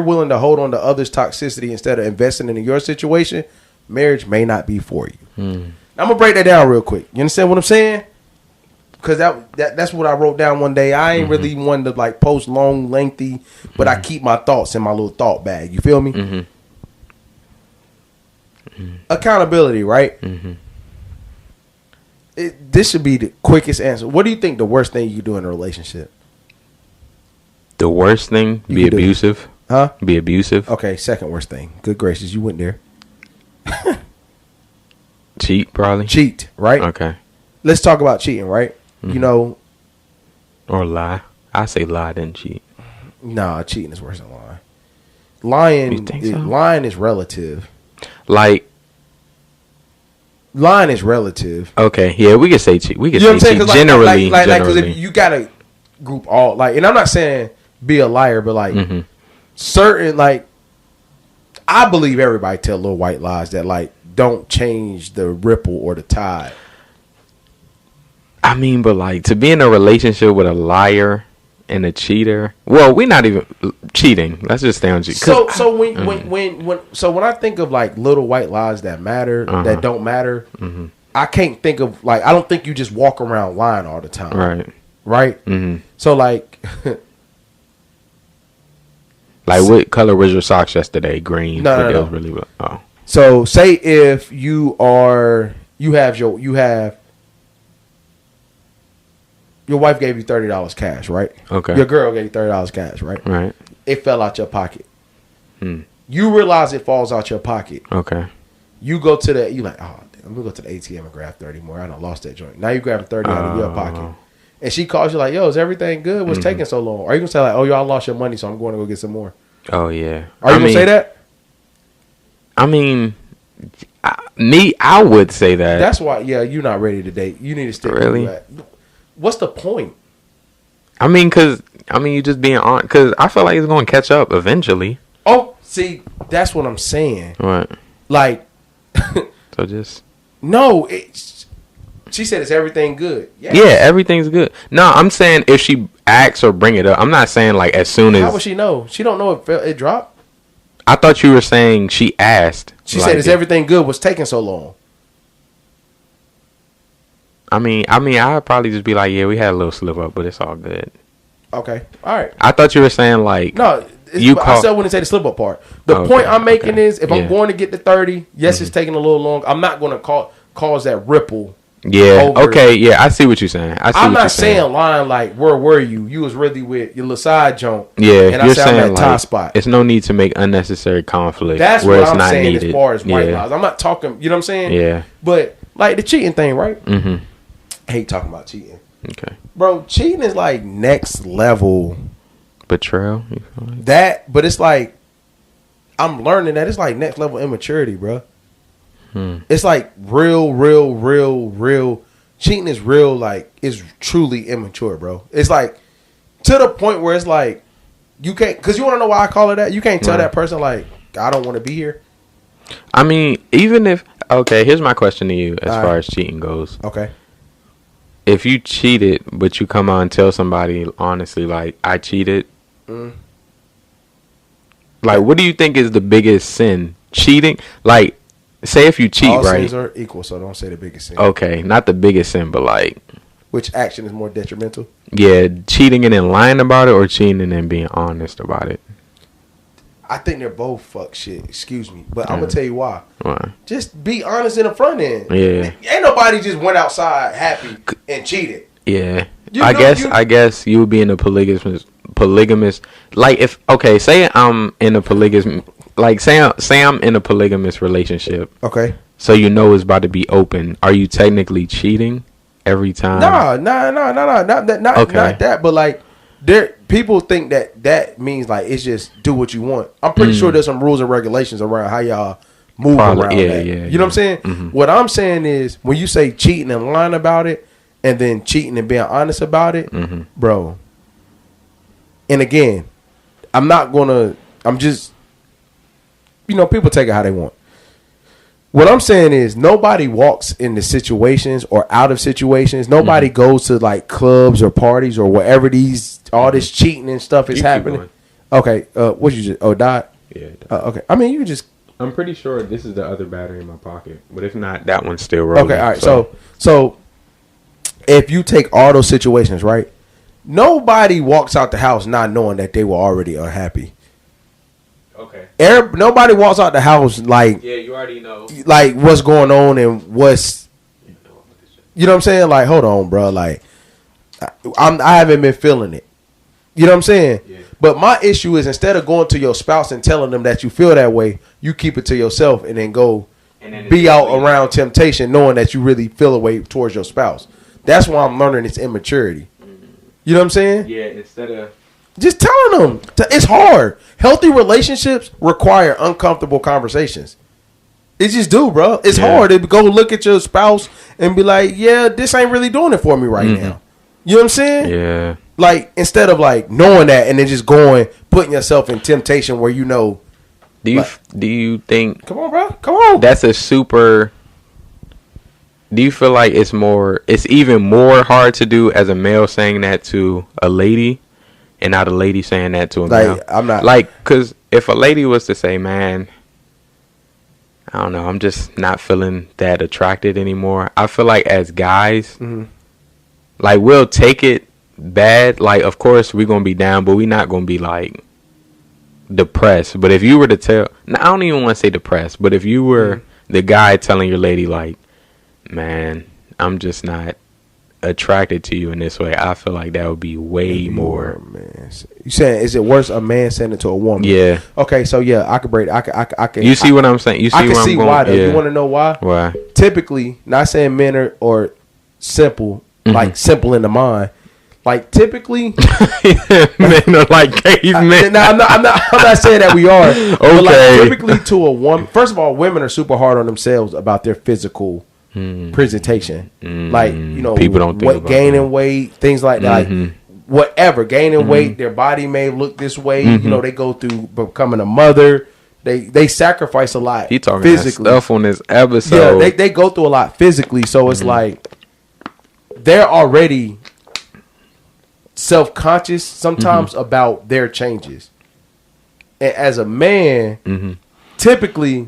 willing to hold on to others' toxicity instead of investing in your situation, marriage may not be for you. I'm gonna break that down real quick. You understand what I'm saying? Because that's what I wrote down one day. I ain't really one to like post long, lengthy, but I keep my thoughts in my little thought bag. You feel me? Accountability, right? This should be the quickest answer. What do you think the worst thing you do in a relationship? The worst thing? Be abusive. Huh? Be abusive. Okay, second worst thing. Good gracious, you went there. Cheat, probably. Cheat, right? Okay. Let's talk about cheating, right? You know. Or lie. I say lie, then cheat. Nah, cheating is worse than lying. Lying is relative. Like. Lying is relative. Okay, yeah, we can say cheat. We can say cheat. Generally, because if you gotta group all and I'm not saying be a liar, but certain I believe everybody tell little white lies that don't change the ripple or the tide. I mean, but like to be in a relationship with a liar and a cheater. Well, we're not even cheating. Let's just stay on cheating. So when I think of like little white lies that matter, that don't matter, I can't think of like, I don't think you just walk around lying all the time. Right. So like, like what color was your socks yesterday? Green. No. Really, so say if you have your wife gave you $30 cash, right? Okay. Your girl gave you $30 cash, right? Right. It fell out your pocket. You realize it falls out your pocket. Okay. You go to you like, oh, damn, I'm gonna go to the ATM and grab 30 more. I done lost that joint. Now you grabbing 30 out of your pocket, and she calls you like, yo, is everything good? What's taking so long? Or are you gonna say like, oh, y'all lost your money, so I'm going to go get some more? Oh yeah. Are you gonna say that? I mean, I would say that. That's why. Yeah, you're not ready to date. You need to stick. Really? What's the point? I mean, you just being on. Because I feel like it's going to catch up eventually. Oh, see, that's what I'm saying. Right. Like. So just. No, she said it's everything good. Yes. Yeah, everything's good. No, I'm saying if she asks or bring it up. I'm not saying like as soon as. How would she know? She don't know if it dropped. I thought you were saying she asked. She said, "Is everything good? What's taking so long?" I mean, I'd probably just be like, "Yeah, we had a little slip up, but it's all good." Okay, all right. I thought you were saying like, no, I still wouldn't say the slip up part. The point I'm making is, if I'm going to get the 30, yes, it's taking a little long. I'm not going to cause that ripple. Yeah. Okay. Yeah, I see what you're saying. I'm not saying lying like, where were you? You was really with your little side jump. Yeah. And you're saying that tie spot. It's no need to make unnecessary conflict. That's where what it's I'm not saying needed. as far as white lies. I'm not talking. You know what I'm saying? Yeah. But like the cheating thing, right? Mm-hmm. I hate talking about cheating. Okay. Bro, cheating is like next level betrayal. That, but it's like I'm learning that it's like next level immaturity, bro. It's like real. Cheating is real, like, it's truly immature, bro. It's like to the point where it's like you can't, because you want to know why I call it that? You can't tell that person like, I don't want to be here. I mean, even if, okay, here's my question to you as far as cheating goes. Okay. If you cheated, but you come out and tell somebody honestly, like, I cheated, like, what do you think is the biggest sin? Cheating? Like, say if you cheat, all right? sins are equal, so don't say the biggest sin. Okay, not the biggest sin, but like, which action is more detrimental? Yeah, cheating and then lying about it, or cheating and then being honest about it. I think they're both fuck shit. Excuse me, but I'm gonna tell you why. Why? Just be honest in the front end. Yeah. Ain't nobody just went outside happy and cheated. Yeah. I guess you would be in a polygamous. Like if say I'm in a polygamous. Like say I'm in a polygamous relationship. Okay. So you know it's about to be open. Are you technically cheating every time? No. Not that. But like, people think that means like it's just do what you want. I'm pretty sure there's some rules and regulations around how y'all move around that. You know what I'm saying? Mm-hmm. What I'm saying is when you say cheating and lying about it, and then cheating and being honest about it, bro. And again, I'm just. People take it how they want. What I'm saying is nobody walks into situations or out of situations. Nobody goes to like clubs or parties or wherever all this cheating and stuff is happening. Okay, what you just died? Yeah. Okay. I mean, you just. I'm pretty sure this is the other battery in my pocket, but if not, that one's still rolling. Okay. All right. So if you take all those situations, right? Nobody walks out the house not knowing that they were already unhappy. Okay. Nobody walks out the house like, yeah, you already know, like what's going on and what's, you know what I'm saying? Like, hold on, bro. Like, I haven't been feeling it. You know what I'm saying? Yeah. But my issue is instead of going to your spouse and telling them that you feel that way, you keep it to yourself and then go be out around temptation, knowing that you really feel a way towards your spouse. That's why I'm learning it's immaturity. You know what I'm saying? Yeah. Instead of just telling them. It's hard. Healthy relationships require uncomfortable conversations. It just do, bro. It's hard to go look at your spouse and be like, yeah, this ain't really doing it for me right now. You know what I'm saying? Yeah. Like, instead of like knowing that and then just putting yourself in temptation where do you think? Come on, bro. Come on. That's a super. Do you feel like it's even more hard to do as a male saying that to a lady, and not a lady saying that to a male? I'm not like, because if a lady was to say, "Man, I don't know, I'm just not feeling that attracted anymore," I feel like as guys, like we'll take it bad. Like, of course we're gonna be down, but we're not gonna be like depressed. But if you were to tell, I don't even want to say depressed, but if you were the guy telling your lady like, "Man, I'm just not attracted to you in this way," I feel like that would be way more. Man, you saying is it worse a man saying it to a woman? Yeah. Okay, so yeah, I could break. I can. You see what I'm saying? You see I can where see I'm going? why. Though. Yeah. You want to know why? Why? Typically, not saying men are simple, like simple in the mind. Like typically, Men are like cavemen. now I'm not saying that we are. Okay. But like, typically to a woman, first of all, women are super hard on themselves about their physical presentation. Like, you know, People don't think about gaining that. weight, things like that. Like, whatever, gaining weight, their body may look this way. You know, they go through becoming a mother. They sacrifice a lot He talking physically. that stuff on this episode. Yeah, they go through a lot physically. So it's like they're already self-conscious sometimes about their changes. And as a man, typically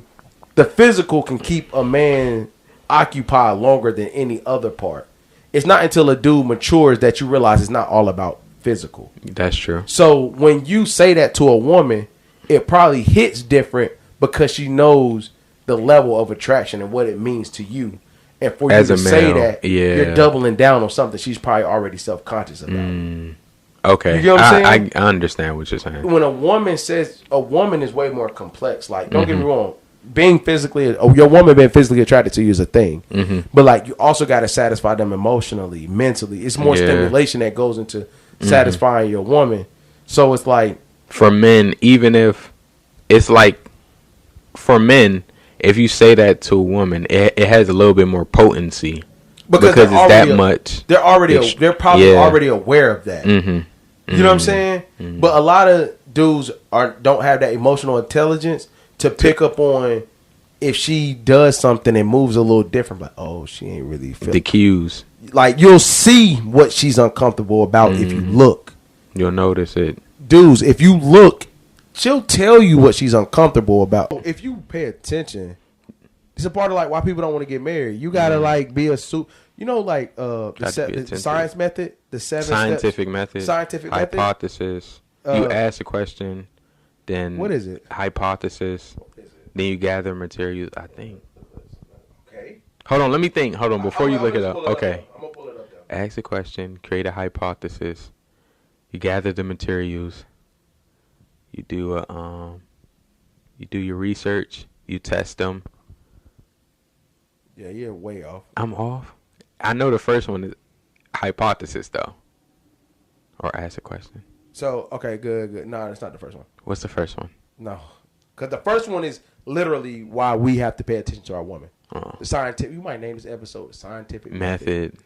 the physical can keep a man occupied longer than any other part. It's not until a dude matures that you realize it's not all about physical. That's true. So when you say that to a woman, it probably hits different because she knows the level of attraction and what it means to you. And for As you a to say male, that, yeah. you're doubling down on something she's probably already self-conscious about. Okay. You get what I'm saying? I understand what you're saying. When a woman says, a woman is way more complex. Like, don't get me wrong. Being physically, your woman being physically attracted to you is a thing. But like, you also got to satisfy them emotionally, mentally. It's more stimulation that goes into satisfying your woman. So it's like, For men, even if it's like, for men, if you say that to a woman, it has a little bit more potency because it's that much. They're probably already aware of that. You know what I'm saying? But a lot of dudes don't have that emotional intelligence to pick up on if she does something and moves a little different. Like, oh, she ain't really feeling The cues. Like, you'll see what she's uncomfortable about if you look. You'll notice it. Dudes, if you look, she'll tell you what she's uncomfortable about. If you pay attention, it's a part of like why people don't want to get married. You gotta like be a you know, like the science method, the scientific method, hypothesis. You ask a question, then what is it? Hypothesis. Then you gather materials. I think. Okay. Hold on, let me think. Hold on, before you look it up. Okay. I'm gonna pull it up. Ask a question, create a hypothesis. You gather the materials. You do you do your research. You test them. Yeah, you're way off. I'm off. I know the first one is hypothesis though. Or ask a question. So okay, good. No, that's not the first one. What's the first one? No, because the first one is literally why we have to pay attention to our woman. The scientific. You might name this episode the scientific method.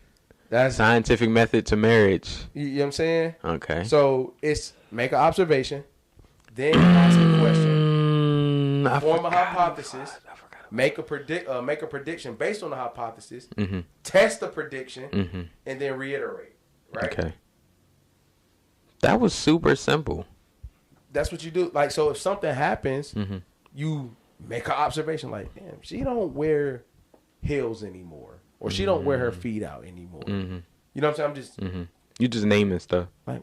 That's scientific method to marriage. You know what I'm saying? Okay. So it's make an observation, then ask a question, form a hypothesis, make a prediction based on the hypothesis, test the prediction, and then reiterate. Right? Okay. That was super simple. That's what you do. Like, so if something happens, you make an observation. Like, damn, she don't wear heels anymore, or she don't wear her feet out anymore. You know what I'm saying? I'm just you just naming stuff. like,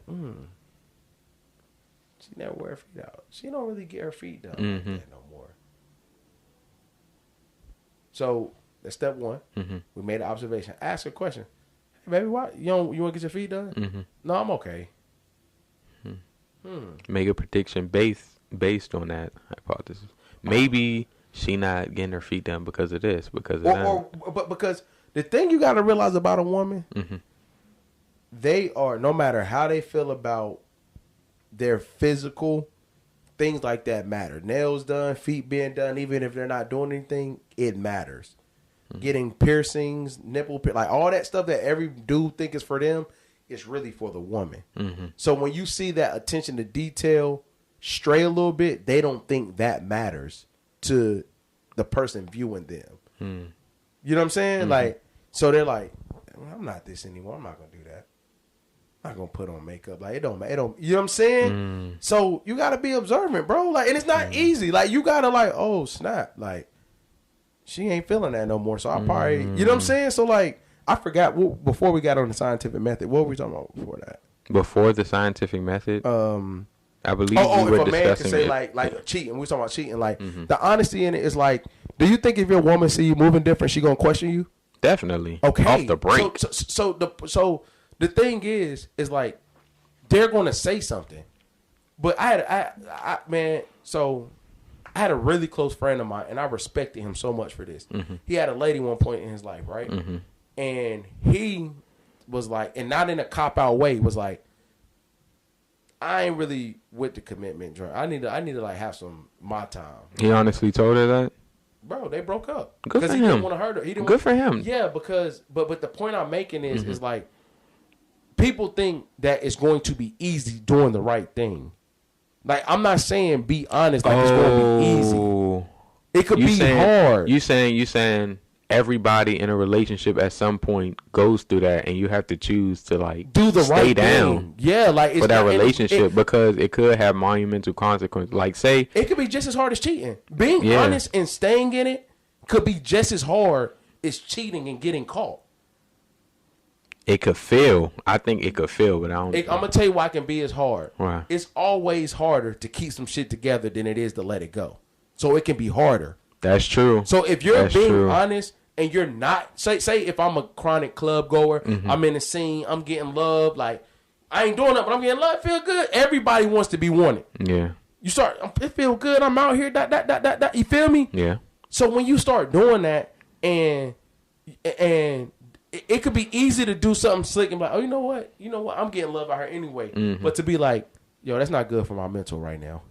she never wear her feet out. She don't really get her feet done like that no more. So that's step one. We made an observation. Ask her a question. Hey, baby, why you want to get your feet done? No, I'm okay. Make a prediction based on that hypothesis. Maybe she not getting her feet done because of this, because of that. But because the thing you got to realize about a woman, they are, no matter how they feel about their physical, things like that matter. Nails done, feet being done, even if they're not doing anything, it matters. Getting piercings, nipple, like all that stuff that every dude think is for them, it's really for the woman. So when you see that attention to detail stray a little bit, they don't think that matters to the person viewing them. You know what I'm saying? Like, So they're like, I'm not this anymore. I'm not gonna do that. I'm not gonna put on makeup. Like it don't. You know what I'm saying? So you gotta be observant, bro. Like, and it's not easy. Like you gotta like, oh snap, like she ain't feeling that no more. So I probably, you know what I'm saying? So like, I forgot before we got on the scientific method. What were we talking about before that? Before the scientific method, I believe if we were a man can discussing say it. like cheating, we talking about cheating. Like the honesty in it is like, do you think if your woman see you moving different, she gonna question you? Definitely. Okay. Off the break. So the thing is like they're gonna say something, but I had a really close friend of mine, and I respected him so much for this. He had a lady one point in his life, right? And he was like, and not in a cop out way, was like, I ain't really with the commitment joint. I need to like have some my time. He honestly told her that. Bro, they broke up Good for he him. didn't want to hurt her. He didn't Good for him. Yeah, because but the point I'm making is like people think that it's going to be easy doing the right thing. Like I'm not saying be honest like it's going to be easy. It could be hard. You saying everybody in a relationship at some point goes through that, and you have to choose to like do the stay right down. thing. Yeah, like it's for that not, relationship because it could have monumental consequences. Like say it could be just as hard as cheating. Being honest and staying in it could be just as hard as cheating and getting caught. It could feel. I think it could feel, but I don't. I'm gonna tell you why it can be as hard. Why? It's always harder to keep some shit together than it is to let it go. So it can be harder. That's true. So if you're being honest and you're not, say if I'm a chronic club goer, I'm in the scene, I'm getting love, like I ain't doing that, but I'm getting love, feel good. Everybody wants to be wanted. Yeah. You start, it feel good. I'm out here. That. You feel me? Yeah. So when you start doing that, and it could be easy to do something slick and be like, oh, you know what? I'm getting love out here anyway. But to be like, yo, that's not good for my mental right now.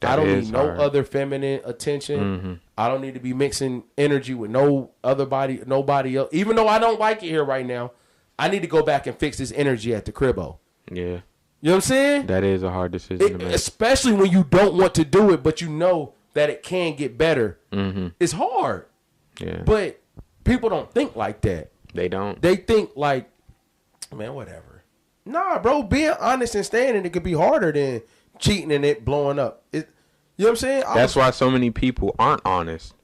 I don't need no other feminine attention. I don't need to be mixing energy with nobody else. Even though I don't like it here right now, I need to go back and fix this energy at the cribbo. Yeah. You know what I'm saying? That is a hard decision to make. Especially when you don't want to do it, but you know that it can get better. It's hard. Yeah. But people don't think like that. They don't. They think like, man, whatever. Nah, bro, being honest and staying in it could be harder than cheating and it blowing up. You know what I'm saying? That's why so many people aren't honest.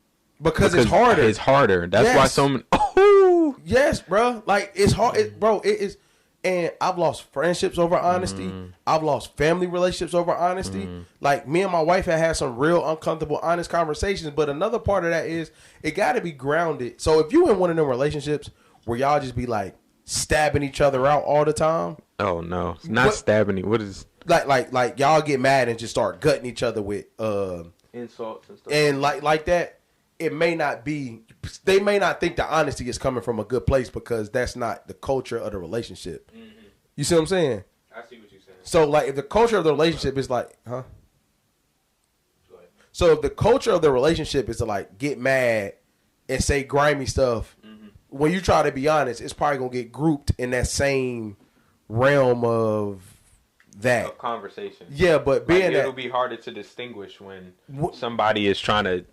Because it's harder. It's harder. That's why so many. Oh, yes, bro. Like it's hard, it is. And I've lost friendships over honesty. I've lost family relationships over honesty. Like me and my wife had some real uncomfortable, honest conversations. But another part of that is it got to be grounded. So if you in one of them relationships where y'all just be like stabbing each other out all the time. Oh no, it's not stabbing. What is like y'all get mad and just start gutting each other with insults and stuff. And like that. It may not be, they may not think the honesty is coming from a good place because that's not the culture of the relationship. You see what I'm saying? I see what you're saying. So, like, if the culture of the relationship is like, So, if the culture of the relationship is to, like, get mad and say grimy stuff, when you try to be honest, it's probably going to get grouped in that same realm of that. Of conversation. Yeah, but being it'll be harder to distinguish when somebody is trying to,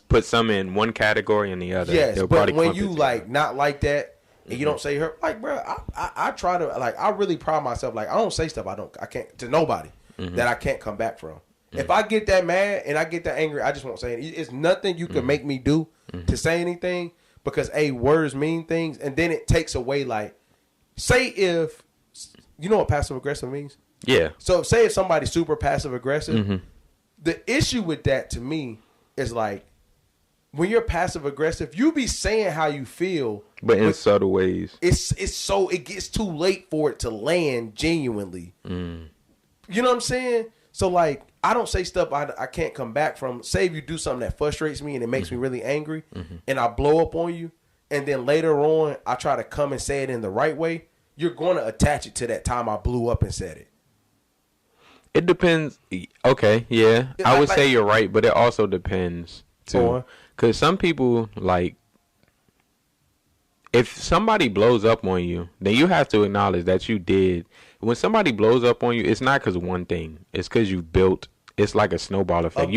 put some in one category and the other. Yes, but when you like not like that and you don't say her, like, bro, I try to, like, I really pride myself. Like, I don't say stuff I can't to nobody that I can't come back from. If I get that mad and I get that angry, I just won't say anything. It's nothing you can make me do to say anything because words mean things, and then it takes away. Like, say if you know what passive aggressive means. Yeah. So say if somebody's super passive aggressive, the issue with that to me is like when you're passive aggressive, you be saying how you feel, but in subtle ways. It gets too late for it to land genuinely. You know what I'm saying? So like I don't say stuff I can't come back from. Say if you do something that frustrates me and it makes me really angry, and I blow up on you, and then later on I try to come and say it in the right way. You're going to attach it to that time I blew up and said it. It depends. Okay, yeah. I would say you're right, but it also depends, too. Because some people, like, if somebody blows up on you, then you have to acknowledge that you did. When somebody blows up on you, it's not because of one thing. It's because you built. It's like a snowball effect.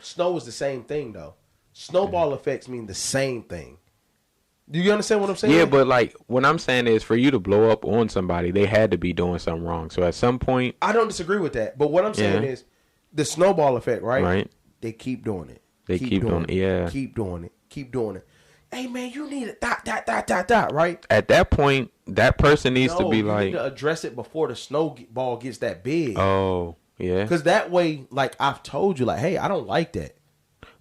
Snow is the same thing, though. Snowball effects mean the same thing. Do you understand what I'm saying? Yeah, but like what I'm saying is, for you to blow up on somebody, they had to be doing something wrong. So at some point, I don't disagree with that. But what I'm saying is the snowball effect, right? Right. They keep doing it. They keep doing it. Yeah. Keep doing it. Keep doing it. Hey man, you need it. Dot. Right. At that point, that person needs to be you like, need to address it before the snowball gets that big. oh yeah. Because that way, like I've told you, like, hey, I don't like that.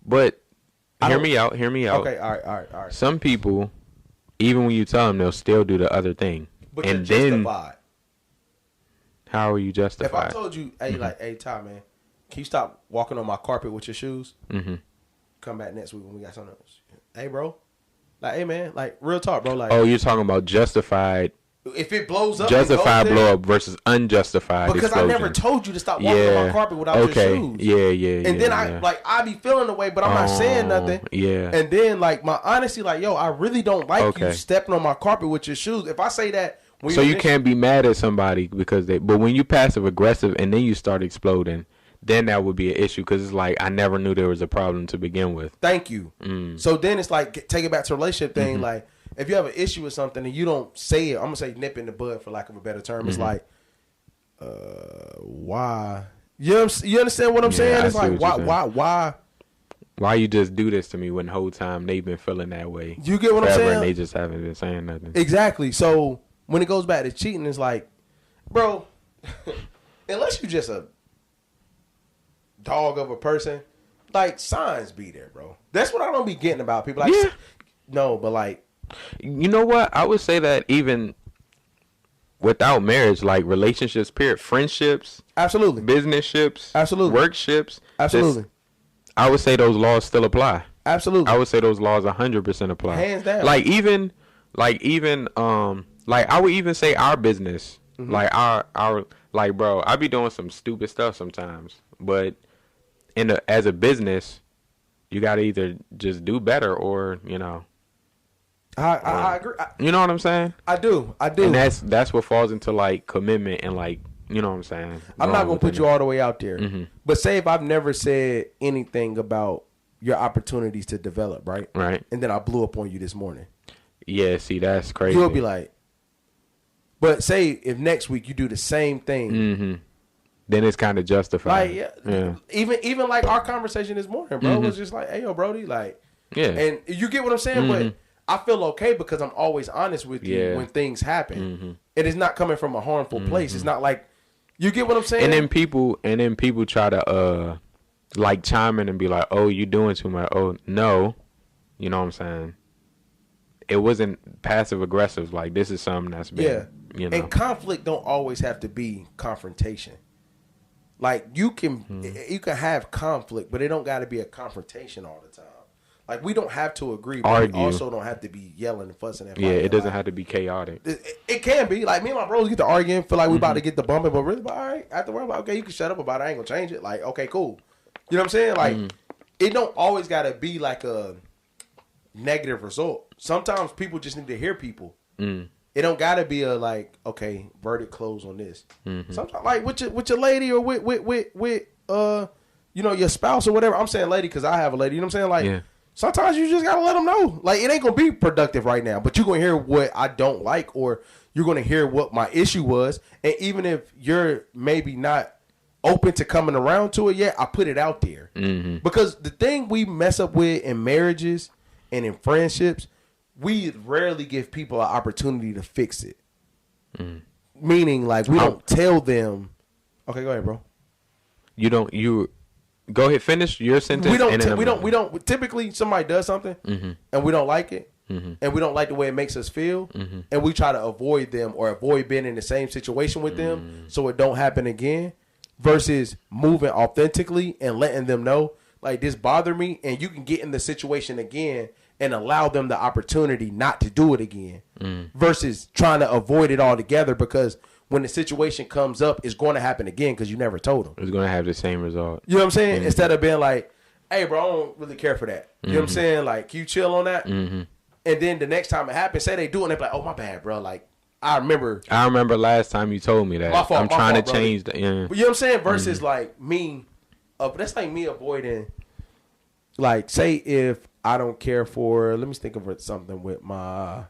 But hear don't- me out. Hear me out. Okay. All right. Some people, even when you tell them, they'll still do the other thing. But and you're then, justified. how are you If justified? I told you, hey, like, hey, Ty, man, can you stop walking on my carpet with your shoes? Mm-hmm. Come back next week when we got something else. Hey, bro. Like, hey, man, like, real talk, bro. Like, Oh, you're talking about justified, if it blows up, justified blow up versus unjustified because explosion. I never told you to stop walking on my carpet without your shoes. Yeah. And then yeah. I be feeling the way, but I'm not saying nothing. Yeah. And then, like, my honesty, like, yo, I really don't like Okay. you stepping on my carpet with your shoes. If I say that, when So you're you can't be mad at somebody because they. But when you passive aggressive and then you start exploding, then that would be an issue because it's like I never knew there was a problem to begin with. Thank you. So then it's like take it back to a relationship thing. Like if you have an issue with something and you don't say it, I'm gonna say nip in the bud for lack of a better term. It's like, why? You understand what I'm saying? I It's see like what you're saying. why? Why you just do this to me when the whole time they've been feeling that way? You get what I'm forever, saying? And they just haven't been saying nothing. Exactly. So when it goes back to cheating, it's like, bro, unless you just a dog of a person, like signs be there, bro. That's what I don't be getting about people. Like, Yeah. no, but like, You know what? I would say that even without marriage, like relationships, period, friendships, absolutely, business ships, Absolutely. work ships, absolutely, just- I would say those laws still apply. absolutely. I would say those laws 100% apply. Hands down. Like even, like I would even say our business, Mm-hmm. like our, like bro, I be doing some stupid stuff sometimes, but as a business, you gotta either just do better or I agree. you know what I'm saying? I do. And that's what falls into like commitment and like you know what I'm saying. I'm not gonna put you all the way out there, Mhm. but say if I've never said anything about your opportunities to develop, right? Right. And then I blew up on you this morning. Yeah. See, that's crazy. You'll be like, but say if next week you do the same thing, Mm-hmm. Then it's kind of justified. like Yeah. even like our conversation this morning, bro, was just like, hey yo, Brody, like, Yeah. and you get what I'm saying, but I feel okay because I'm always honest with you Yeah. when things happen. It is not coming from a harmful place. It's not like you get what I'm saying. And then people try to like chime in and be like, "Oh, you doing too much." Oh, no. You know what I'm saying? It wasn't passive aggressive. Like this is something that's been, And conflict don't always have to be confrontation. Like you can have conflict, but it don't got to be a confrontation all the time. Like we don't have to agree, but Argue. we also don't have to be yelling and fussing. And Yeah, fighting. it doesn't Like, have to be chaotic. It can be like me and my bros get to arguing, feel like we about to get the bumping, but really, all right. After we're like, okay, you can shut up about it. I ain't gonna change it. Like, okay, cool. You know what I'm saying? Like, it don't always gotta be like a negative result. Sometimes people just need to hear people. It don't gotta be a like, okay, verdict close on this. Sometimes like with your lady or with your spouse or whatever. I'm saying lady because I have a lady. You know what I'm saying? Like. Yeah. Sometimes you just gotta let them know. Like it ain't gonna be productive right now, but you're gonna hear what I don't like, or you're gonna hear what my issue was. And even if you're maybe not open to coming around to it yet, I put it out there because the thing we mess up with in marriages and in friendships, we rarely give people an opportunity to fix it. Meaning, like we don't tell them. Okay, go ahead, bro. You go ahead, finish your sentence. We and then don't typically somebody does something and we don't like it and we don't like the way it makes us feel and we try to avoid them or avoid being in the same situation with them so it don't happen again versus moving authentically and letting them know like this bothered me and you can get in the situation again and allow them the opportunity not to do it again versus trying to avoid it altogether because when the situation comes up, it's going to happen again because you never told them. It's going to have the same result. You know what I'm saying? Instead of being like, hey, bro, I don't really care for that. You know what I'm saying? Like, can you chill on that? And then the next time it happens, say they do it, and they're like, oh, my bad, bro. Like, I remember last time you told me that. My fault, I'm trying fault, to change that. Yeah. But you know what I'm saying? Versus like me, that's like me avoiding, like, say if I don't care for. Let me think of something with my.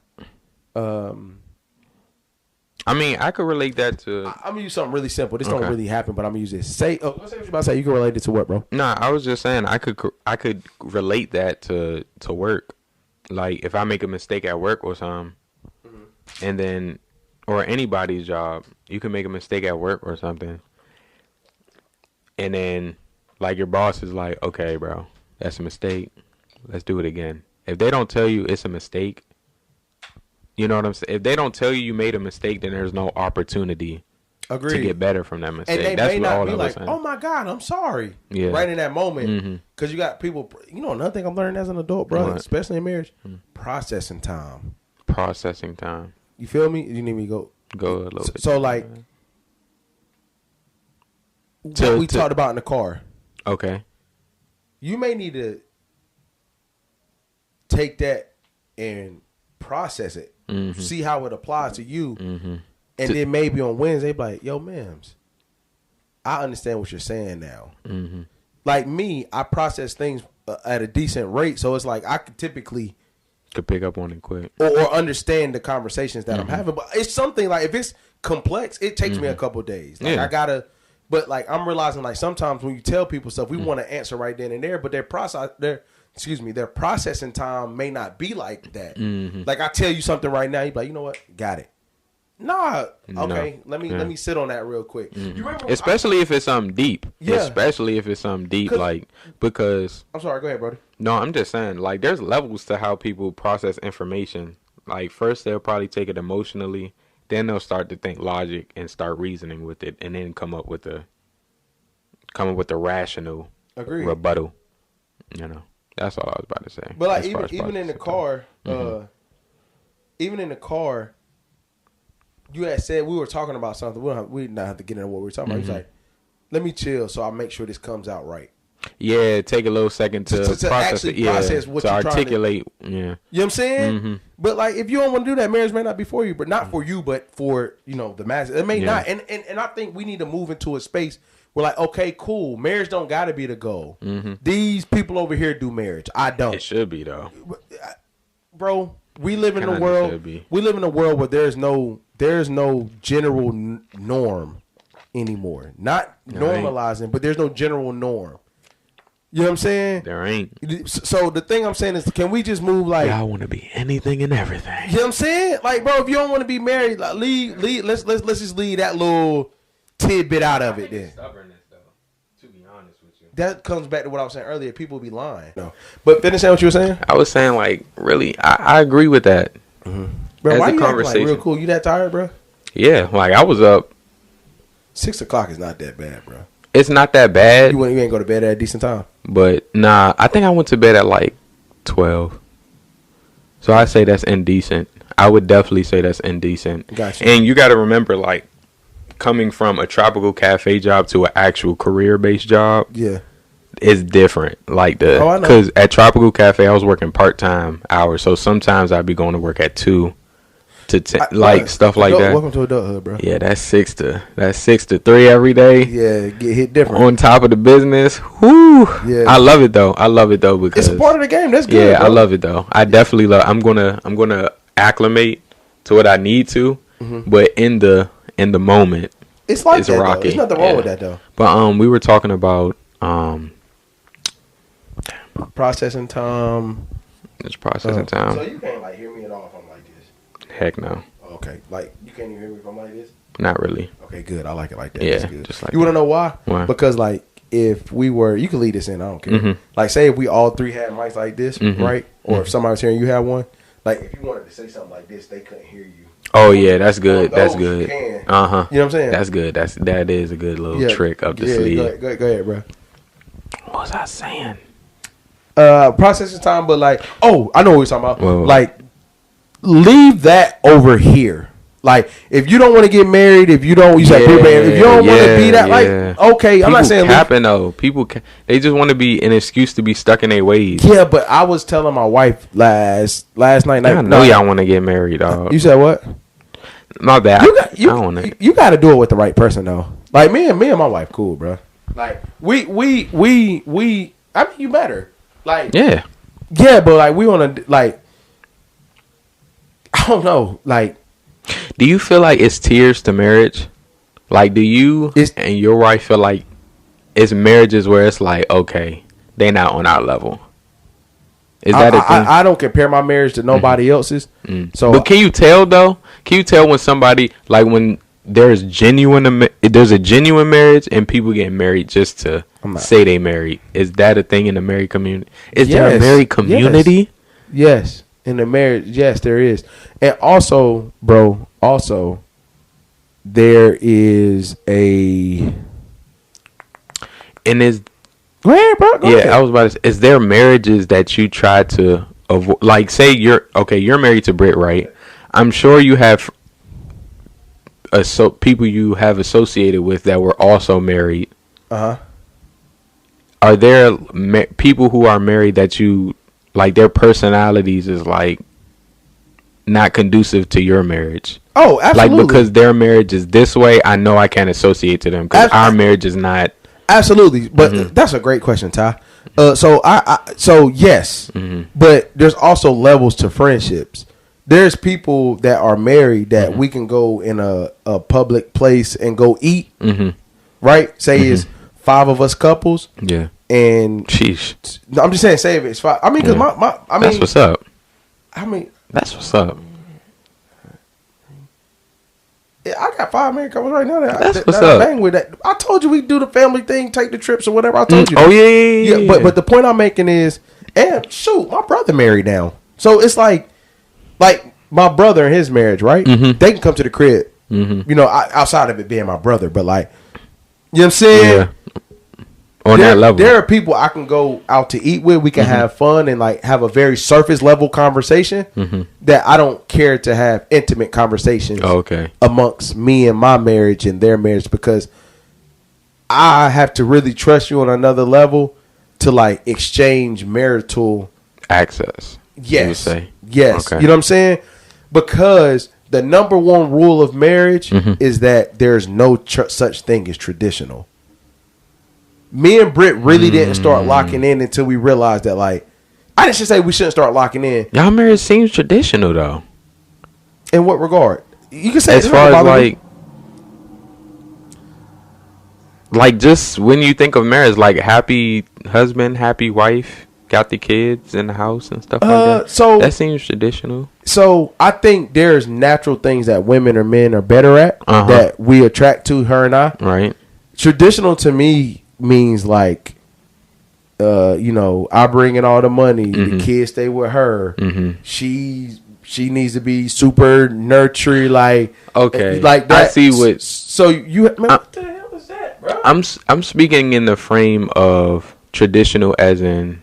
I mean, I could relate that to. I'm gonna use something really simple. This don't really happen, but I'm gonna use this. Say, what you about to say? You can relate it to what, bro? Nah, I was just saying I could relate that to work. Like if I make a mistake at work or something, and then or anybody's job, you can make a mistake at work or something, and then like your boss is like, okay, bro, that's a mistake. Let's do it again. If they don't tell you it's a mistake. You know what I'm saying? If they don't tell you made a mistake, then there's no opportunity to get better from that mistake. And they That's may what not all be I was like, saying. oh my God, I'm sorry. Yeah. Right in that moment. Because you got people, another thing I'm learning as an adult, brother, What? especially in marriage, processing time. Processing time. You feel me? You need me to Go a little bit. So like, what we talked about in the car. Okay. You may need to take that and process it. See how it applies to you. And then maybe on Wednesday, be like, yo, ma'ams, I understand what you're saying now. Like me, I process things at a decent rate. So it's like I could typically pick up on it quick. Or understand the conversations that I'm having. But it's something like, if it's complex, it takes me a couple of days. Like I gotta, but like I'm realizing like sometimes when you tell people stuff, we want to answer right then and there, but their processing time may not be like that. Like I tell you something right now, you be like, you know what, got it. Nah, okay, let me sit on that real quick. You remember, especially if it's something deep. Yeah. Especially if it's something deep, like because. I'm sorry, go ahead, brother. No, I'm just saying, like, there's levels to how people process information. Like, first they'll probably take it emotionally, then they'll start to think logic and start reasoning with it, and then come up with the rational rebuttal. You know, that's all I was about to say. But like even in the car, even in the car, you had said we were talking about something. We did not have to get into what we were talking about. He's like, let me chill so I make sure this comes out right. Yeah, take a little second to process it. Process what to you're articulate. You know what I'm saying? But like, if you don't want to do that, marriage may not be for you. But not for you, but for the masses. It may not. And I think we need to move into a space where like, okay, cool, marriage don't got to be the goal. These people over here do marriage. I don't. It should be though, bro. We live in a world. We live in a world where there's no general norm anymore. Not normalizing, but there's no general norm. You know what I'm saying? There ain't. So the thing I'm saying is, can we just move like? I want to be anything and everything. You know what I'm saying? Like, bro, if you don't want to be married, like, leave. Let's just leave that little tidbit out of it. Then Stubbornness, though. To be honest with you, that comes back to what I was saying earlier. People be lying. No, but finish saying what you were saying. I was saying, like, really, I agree with that. Bro, why you acting like real cool? You that tired, bro? Yeah, like I was up. 6 o'clock is not that bad, bro. It's not that bad. You ain't go to bed at a decent time. But nah, I think I went to bed at like 12. So I say that's indecent. I would definitely say that's indecent. Gotcha. And you got to remember, like, coming from a tropical cafe job to an actual career-based job, is different. Like because at tropical cafe I was working part-time hours, so sometimes I'd be going to work at 2 to 10, stuff like that. Welcome to adulthood, bro. Yeah, that's 6 to 3 every day. Yeah, get hit different on top of the business. Whoo! Yeah, I love it though. Because it's part of the game. That's good. Yeah, bro. I love it though. I definitely love. I'm gonna acclimate to what I need to, but in the moment, it's like that, rocky. There's nothing wrong with that though. But we were talking about processing time. It's processing time. So you can't like hear me at all if I'm like this. Heck no. Okay, like you can't even hear me if I'm like this. Not really. Okay, good. I like it like that. Yeah, that's good. just like you want to know why? Why? Because like if we were, you can lead this in. I don't care. Like say if we all three had mics like this, right? Or if somebody was here and you had one, like if you wanted to say something like this, they couldn't hear you. Oh yeah, that's good. That's good. You know what I'm saying? That's good. That is a good little trick up the sleeve. Go ahead, bro. What was I saying? Processing time, but like, oh, I know what we're talking about. Whoa. Like, leave that over here. Like, if you don't want to get married, if you don't, if you don't want to be that, like, okay, people I'm not saying capping though. People, they just want to be an excuse to be stuck in their ways. Yeah, but I was telling my wife last night. I know y'all want to get married, dog. You said what? My bad. You got to do it with the right person though. Like me and my wife, cool, bro. Like we. I mean, you better. Like yeah. Yeah, but like we want to like. I don't know. Like, do you feel like it's tiers to marriage? Like, do you and your wife feel like it's marriages where it's like, okay, they not on our level? Is that a thing? I don't compare my marriage to nobody else's. So, but can you tell though? Can you tell when somebody like when there's a genuine marriage and people get married just to say they married? Is that a thing in the married community? Is there a married community? Yes. In the marriage, yes, there is. And also, bro, there is a... And is... Go ahead, bro. Go ahead. I was about to say, is there marriages that you try to avoid? Like, say you're married to Britt, right? I'm sure you have people you have associated with that were also married. Uh-huh. Are there people who are married that you... Like, their personalities is, like, not conducive to your marriage? Oh, absolutely. Like, because their marriage is this way, I know I can't associate to them. Because our marriage is not... Absolutely. But that's a great question, Ty. So yes. But there's also levels to friendships. There's people that are married that we can go in a public place and go eat. Right? Say it's 5 of us couples. Yeah. And sheesh. I'm just saying, say if it's 5. I mean, because I mean, that's what's up. I mean, that's what's up. Yeah, I got 5 married couples right now. That's what's up. Bang with that. I told you we do the family thing, take the trips or whatever. I told you. Oh yeah. But the point I'm making is, and shoot, my brother married now, so it's like my brother and his marriage, right? They can come to the crib, you know, outside of it being my brother, but like, you know what I'm saying? Yeah. On that level, there are people I can go out to eat with. We can have fun and like have a very surface level conversation that I don't care to have intimate conversations. Amongst me and my marriage and their marriage, because I have to really trust you on another level to like exchange marital access. Yes, you would say. Yes. Okay. You know what I'm saying? Because the number one rule of marriage is that there's no such thing as traditional. Me and Britt really didn't start locking in until we realized that, like, I should say we shouldn't start locking in. Y'all marriage seems traditional, though. In what regard? You can say as far as like just when you think of marriage, like happy husband, happy wife, got the kids in the house and stuff like that. So that seems traditional. So I think there's natural things that women or men are better at that we attract to, her and I. Right. Traditional to me means like, you know, I bring in all the money, the kids stay with her. She needs to be super nurturing, like that. I see what. So you, man, what the hell is that, bro? I'm speaking in the frame of traditional, as in,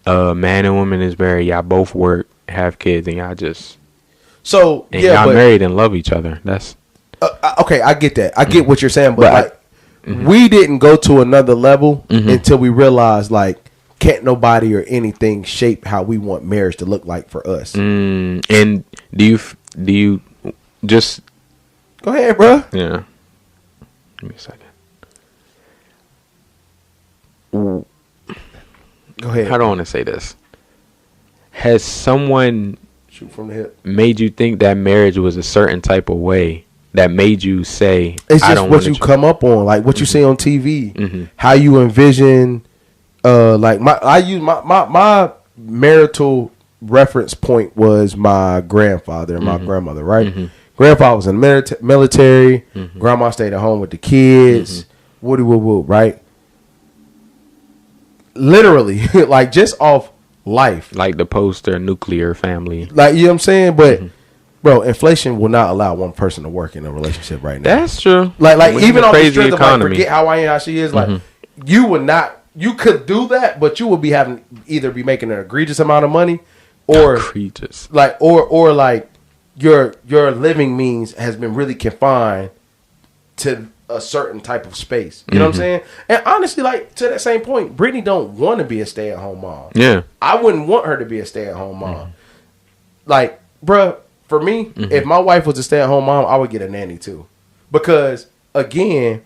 man and woman is married. Y'all both work, have kids, and y'all just y'all married and love each other. That's okay. I get that. I get what you're saying, but like. We didn't go to another level until we realized, like, can't nobody or anything shape how we want marriage to look like for us. And do you just go ahead, bro? Yeah. Give me a second. Go ahead. How do I want to say this? Has someone shoot from the hip made you think that marriage was a certain type of way? That made you say, it's just what you come up on, like what you see on TV, how you envision. Like my marital reference point was my grandfather and my grandmother, right? Grandpa was in the military. Grandma stayed at home with the kids. Woody woo woo, right? Literally, like just off life, like the poster nuclear family, like, you know what I'm saying, but. Bro, inflation will not allow one person to work in a relationship right now. That's true. Like even on the strength of like, forget how I am, how she is. Like you would not. You could do that, but you would be either be making an egregious amount of money, or egregious. Like or like your living means has been really confined to a certain type of space. You know what I'm saying? And honestly, like to that same point, Brittany don't want to be a stay-at-home mom. Yeah, I wouldn't want her to be a stay-at-home mom. Like, bruh. For me, if my wife was a stay-at-home mom, I would get a nanny too, because again,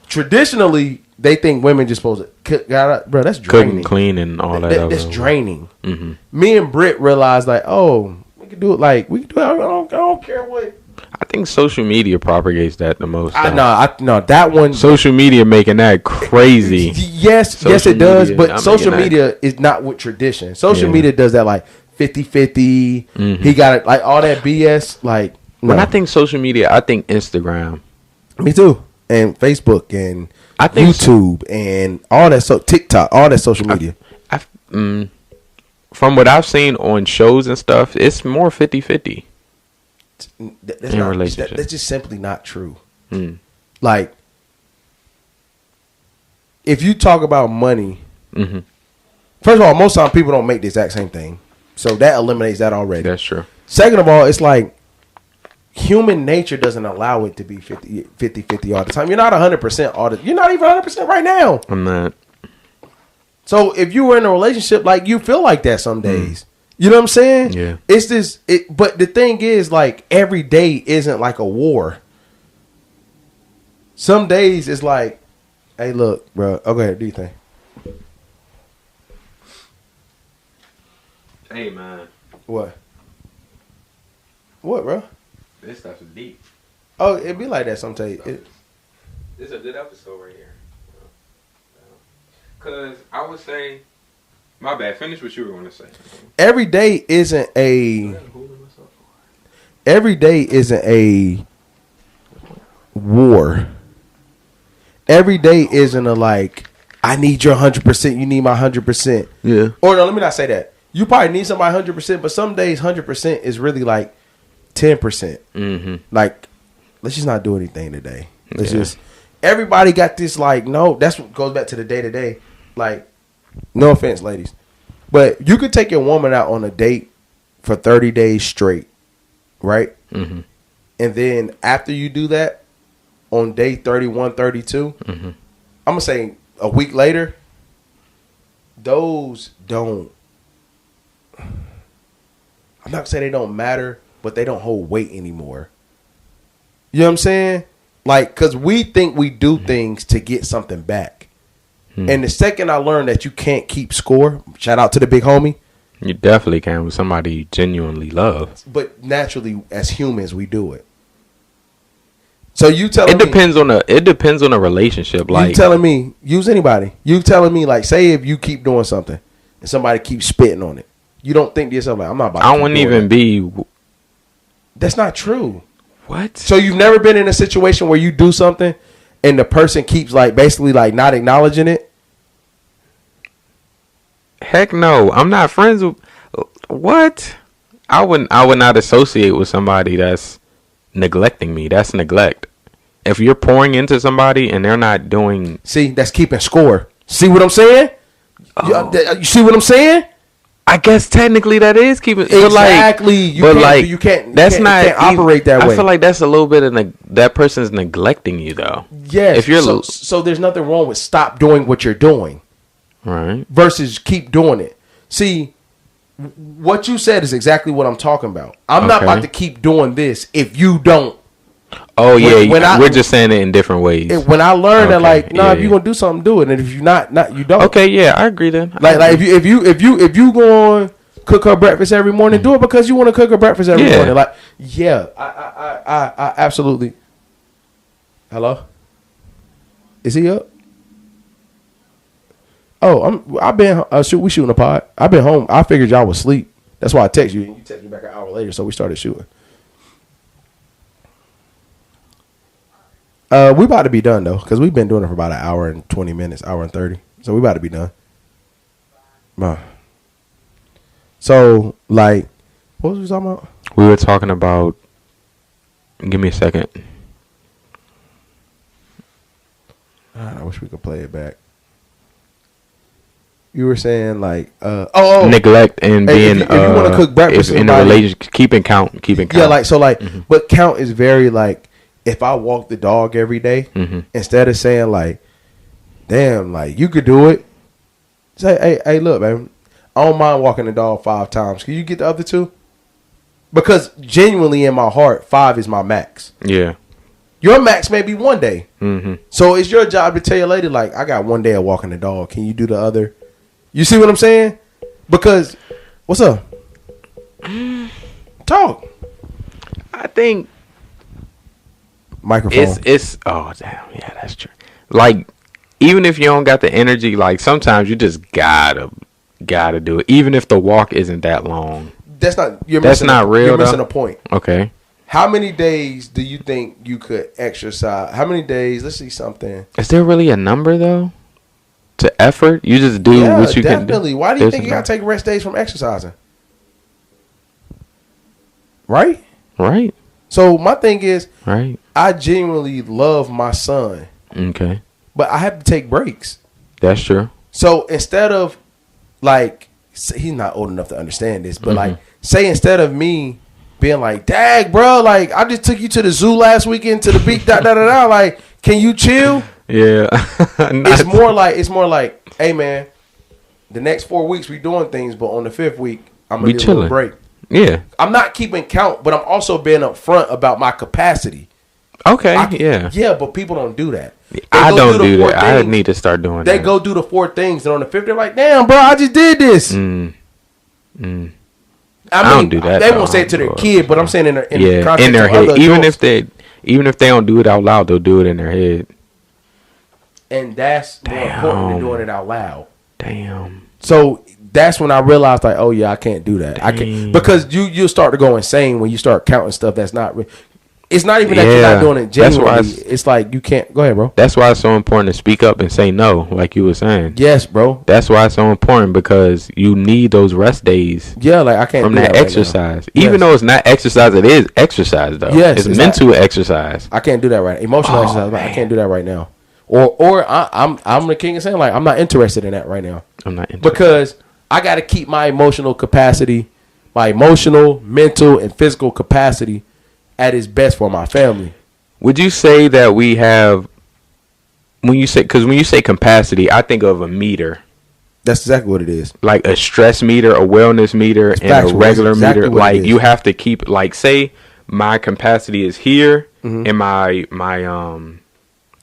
traditionally they think women just supposed to cook. Bro, that's draining. Cooking, clean, and all that. That's draining. Mm-hmm. Me and Britt realized like, oh, we can do it. Like we can do it. I don't care what. I think social media propagates that the most. No, that one. Social media making that crazy. Yes, it does. But social media is not with tradition. Social media does that like 50-50. Mm-hmm. He got it like all that BS. Like when I think social media, I think Instagram. Me too, and Facebook, and I think YouTube, and all that. So TikTok, all that social media. From what I've seen on shows and stuff, it's more 50-50. That's just simply not true. Like, if you talk about money, first of all, most time people don't make the exact same thing, so that eliminates that already. That's true. Second of all, it's like human nature doesn't allow it to be 50-50 all the time. You're not 100% all the. You're not even 100% right now. I'm not. So if you were in a relationship, like you feel like that some days. You know what I'm saying? Yeah. It's this. But the thing is, like, every day isn't like a war. Some days it's like, hey, look, bro. Okay, do you think? Hey, man. What? What, bro? This stuff is deep. Oh, it be like that sometimes. This is a good episode right here. Because I would say, my bad. Finish what you were going to say. Every day isn't a war. Every day isn't a like, I need your 100%. You need my 100%. Yeah. Or no, let me not say that. You probably need somebody 100%, but some days 100% is really like 10%. Mm-hmm. Like, let's just not do anything today. Let's just. Everybody got this like, no. That's what goes back to the day to day. Like, no offense, ladies, but you could take your woman out on a date for 30 days straight, right? Mm-hmm. And then after you do that, on day 31, 32, I'm gonna say a week later, those don't. I'm not gonna say they don't matter, but they don't hold weight anymore. You know what I'm saying? Like, cause we think we do things to get something back. And the second I learned that you can't keep score, shout out to the big homie. You definitely can with somebody you genuinely love. But naturally, as humans, we do it. So you telling me it depends on a relationship. Like, you telling me, use anybody. You telling me, like, say if you keep doing something and somebody keeps spitting on it, you don't think to yourself like, I'm not about. I wouldn't even be. That's not true. What? So you've never been in a situation where you do something and the person keeps like basically like not acknowledging it? Heck no. I'm not friends with what? I would not associate with somebody that's neglecting me. That's neglect. If you're pouring into somebody and they're not doing, see, that's keeping score. See what I'm saying? Oh. You see what I'm saying? I guess technically that is keeping exactly. But you can't. That's you not can't operate that way. I feel like that's a little bit of that person's neglecting you though. Yes. If you're so there's nothing wrong with stop doing what you're doing, right? Versus keep doing it. See, what you said is exactly what I'm talking about. I'm not about to keep doing this if you don't. Oh we're just saying it in different ways. When I learned that, like, if you're gonna do something, do it, and if you're not, you don't. Okay, yeah, I agree then. Like if you go cook her breakfast every morning, do it because you want to cook her breakfast every morning. Like, I absolutely. Hello, is he up? Oh, I've been we shooting a pod. I've been home. I figured y'all was asleep. That's why I text you, and you text me back an hour later. So we started shooting. We about to be done though, because we've been doing it for about an hour and 20 minutes, hour and 30. So we about to be done. So, like, what was we talking about? We were talking about. Give me a second. I wish we could play it back. You were saying like, neglect and being. If you want to cook breakfast in a relationship, keeping count. Yeah, like so, like, but count is very like. If I walk the dog every day, instead of saying like, damn, like you could do it, say, hey, look, man, I don't mind walking the dog 5 times. Can you get the other 2? Because genuinely in my heart, 5 is my max. Yeah. Your max may be 1 day. Mm-hmm. So it's your job to tell your lady, like, I got 1 day of walking the dog. Can you do the other? You see what I'm saying? Because, what's up? Talk. I think microphone. It's oh damn, yeah, that's true. Like, even if you don't got the energy, like sometimes you just gotta do it. Even if the walk isn't that long. That's not real. You're missing a point. Okay. How many days do you think you could exercise? How many days? Let's see something. Is there really a number though? To effort? You just do what you can do. Definitely. Why do you think you gotta take rest days from exercising? Right? Right. So my thing is, right. I genuinely love my son. Okay. But I have to take breaks. That's true. So instead of like, he's not old enough to understand this, but like, say instead of me being like, dang, bro, like I just took you to the zoo last weekend to the beach, like, can you chill? Yeah. It's more like, hey man, the next 4 weeks we doing things, but on the 5th week I'm gonna need a little break. Yeah. I'm not keeping count, but I'm also being upfront about my capacity. Okay. Yeah, but people don't do that. I don't do that. I need to start doing that. They go do the 4 things, and on the 5th they're like, damn, bro, I just did this. I don't do that. They won't say it to their kid, but I'm saying in the context in their of head. other adults. Even if they don't do it out loud, they'll do it in their head. And that's more important than doing it out loud. Damn. So that's when I realized, like, oh yeah, I can't do that. I can't, because you'll start to go insane when you start counting stuff that's not. It's not even that you're not doing it genuinely. It's like you can't. Go ahead, bro. That's why it's so important to speak up and say no, like you were saying. Yes, bro. That's why it's so important, because you need those rest days. Yeah, like I can't from do that exercise. Right, even though it's not exercise, it is exercise though. Yes, it's mental exercise. I can't do that right. Emotional exercise. Man. I can't do that right now. Or I'm the king of saying, like, I'm not interested in that right now. I'm not interested because I got to keep my emotional capacity, my emotional, mental, and physical capacity at its best for my family. Would you say that we have, when you say capacity, I think of a meter. That's exactly what it is. Like a stress meter, a wellness meter, and a regular meter. Like you have to keep, like, say my capacity is here, and my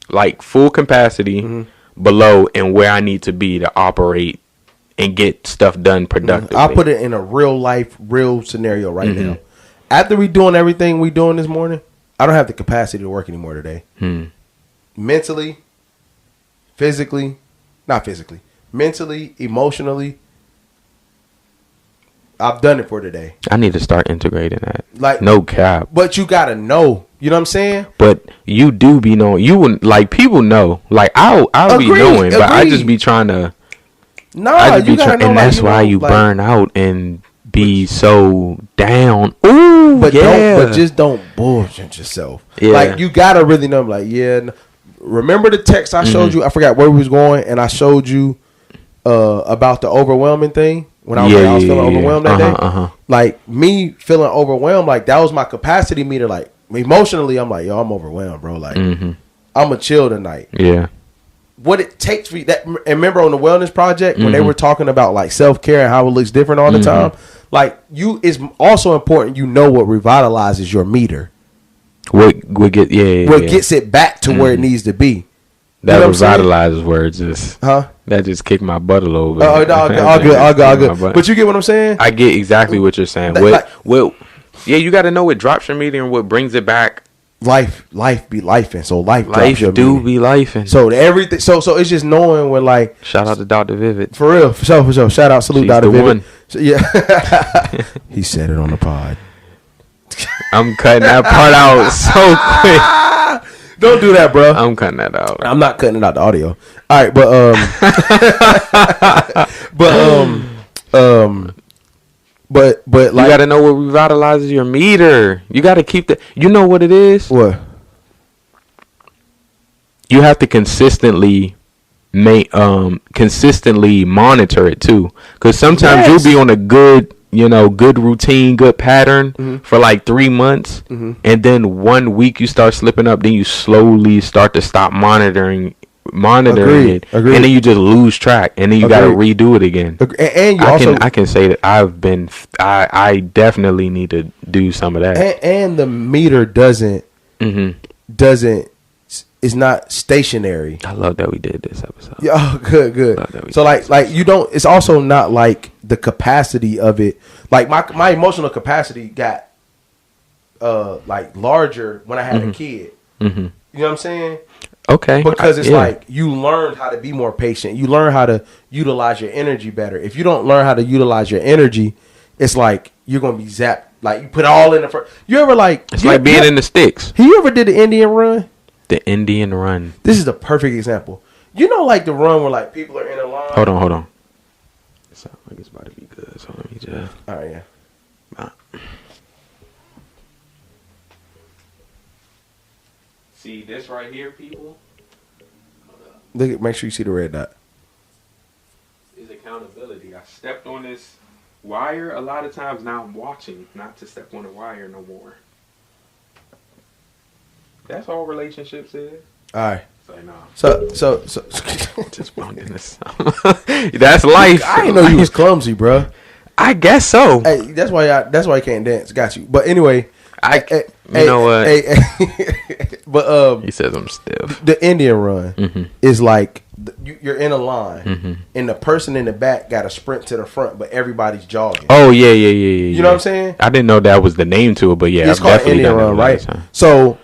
like full capacity below, and where I need to be to operate and get stuff done productively. I'll put it in a real scenario right now. After we doing everything we doing this morning, I don't have the capacity to work anymore today. Mentally, mentally, emotionally, I've done it for today. I need to start integrating that. Like, no cap. But you gotta know. You know what I'm saying? But you do be knowing. You wouldn't, like, people know. Like I'll be knowing, but I just be trying to. Nah, you gotta know. And that's why you burn out and be so down. Ooh, but just don't bullshit yourself. Yeah. Like, you gotta really know. Like, remember the text I showed you? I forgot where we was going, and I showed you about the overwhelming thing when I was feeling overwhelmed that day. Like, me feeling overwhelmed, like that was my capacity meter. Like, emotionally, I'm like, yo, I'm overwhelmed, bro. Like, I'm gonna chill tonight. Yeah. What it takes for you, that, and remember on the wellness project when they were talking about like self-care and how it looks different all the time. Like, it's also important you know what revitalizes your meter. What gets it back to where it needs to be. That revitalizes words just that just kicked my butt a little bit. All good. But you get what I'm saying? I get exactly what you're saying. You got to know what drops your meter and what brings it back. Life be lifing. So life do be lifing. So everything. So it's just knowing when, like, shout out to Dr. Vivid. For real. For sure. Shout out, salute Dr. Vivid. So, yeah. He said it on the pod. I'm cutting that part out so quick. Don't do that, bro. I'm cutting that out. I'm not cutting it out the audio. All right, but like, you got to know what revitalizes your meter. You got to keep the. You know what it is? What? You have to consistently monitor it too, because sometimes you'll be on a good routine, good pattern for like 3 months, and then 1 week you start slipping up. Then you slowly start to stop monitoring it, and then you just lose track, and then you got to redo it again. And I can say that I definitely need to do some of that. And the meter doesn't is not stationary. I love that we did this episode. Yeah, oh, good. Love that we So did like you don't. It's also not like the capacity of it. Like my emotional capacity got like larger when I had a kid. Mm-hmm. You know what I'm saying? Okay. Because it's like you learn how to be more patient. You learn how to utilize your energy better. If you don't learn how to utilize your energy, it's like you're gonna be zapped. Like you put it all in the front. You ever like? It's like being in the sticks. You ever did the Indian run? The Indian run. This is the perfect example. You know, like the run where like people are in a line. Hold on. It sounds like it's about to be good. So let me just. All right, yeah. See this right here, people. Look, make sure you see the red dot. Is accountability. I stepped on this wire a lot of times. Now I'm watching not to step on the wire no more. That's all relationships is. All right. Say no. So Just pounding this. That's life. I didn't know you was clumsy, bro. I guess so. Hey, that's why you can't dance. Got you. But anyway, you know what? But He says I'm stiff. the Indian run is like you're in a line, Mm-hmm. and the person in the back got to sprint to the front, but everybody's jogging. Oh yeah. You know what I'm saying? I didn't know that was the name to it, but yeah, It's I've called definitely Indian done run, that right? time. So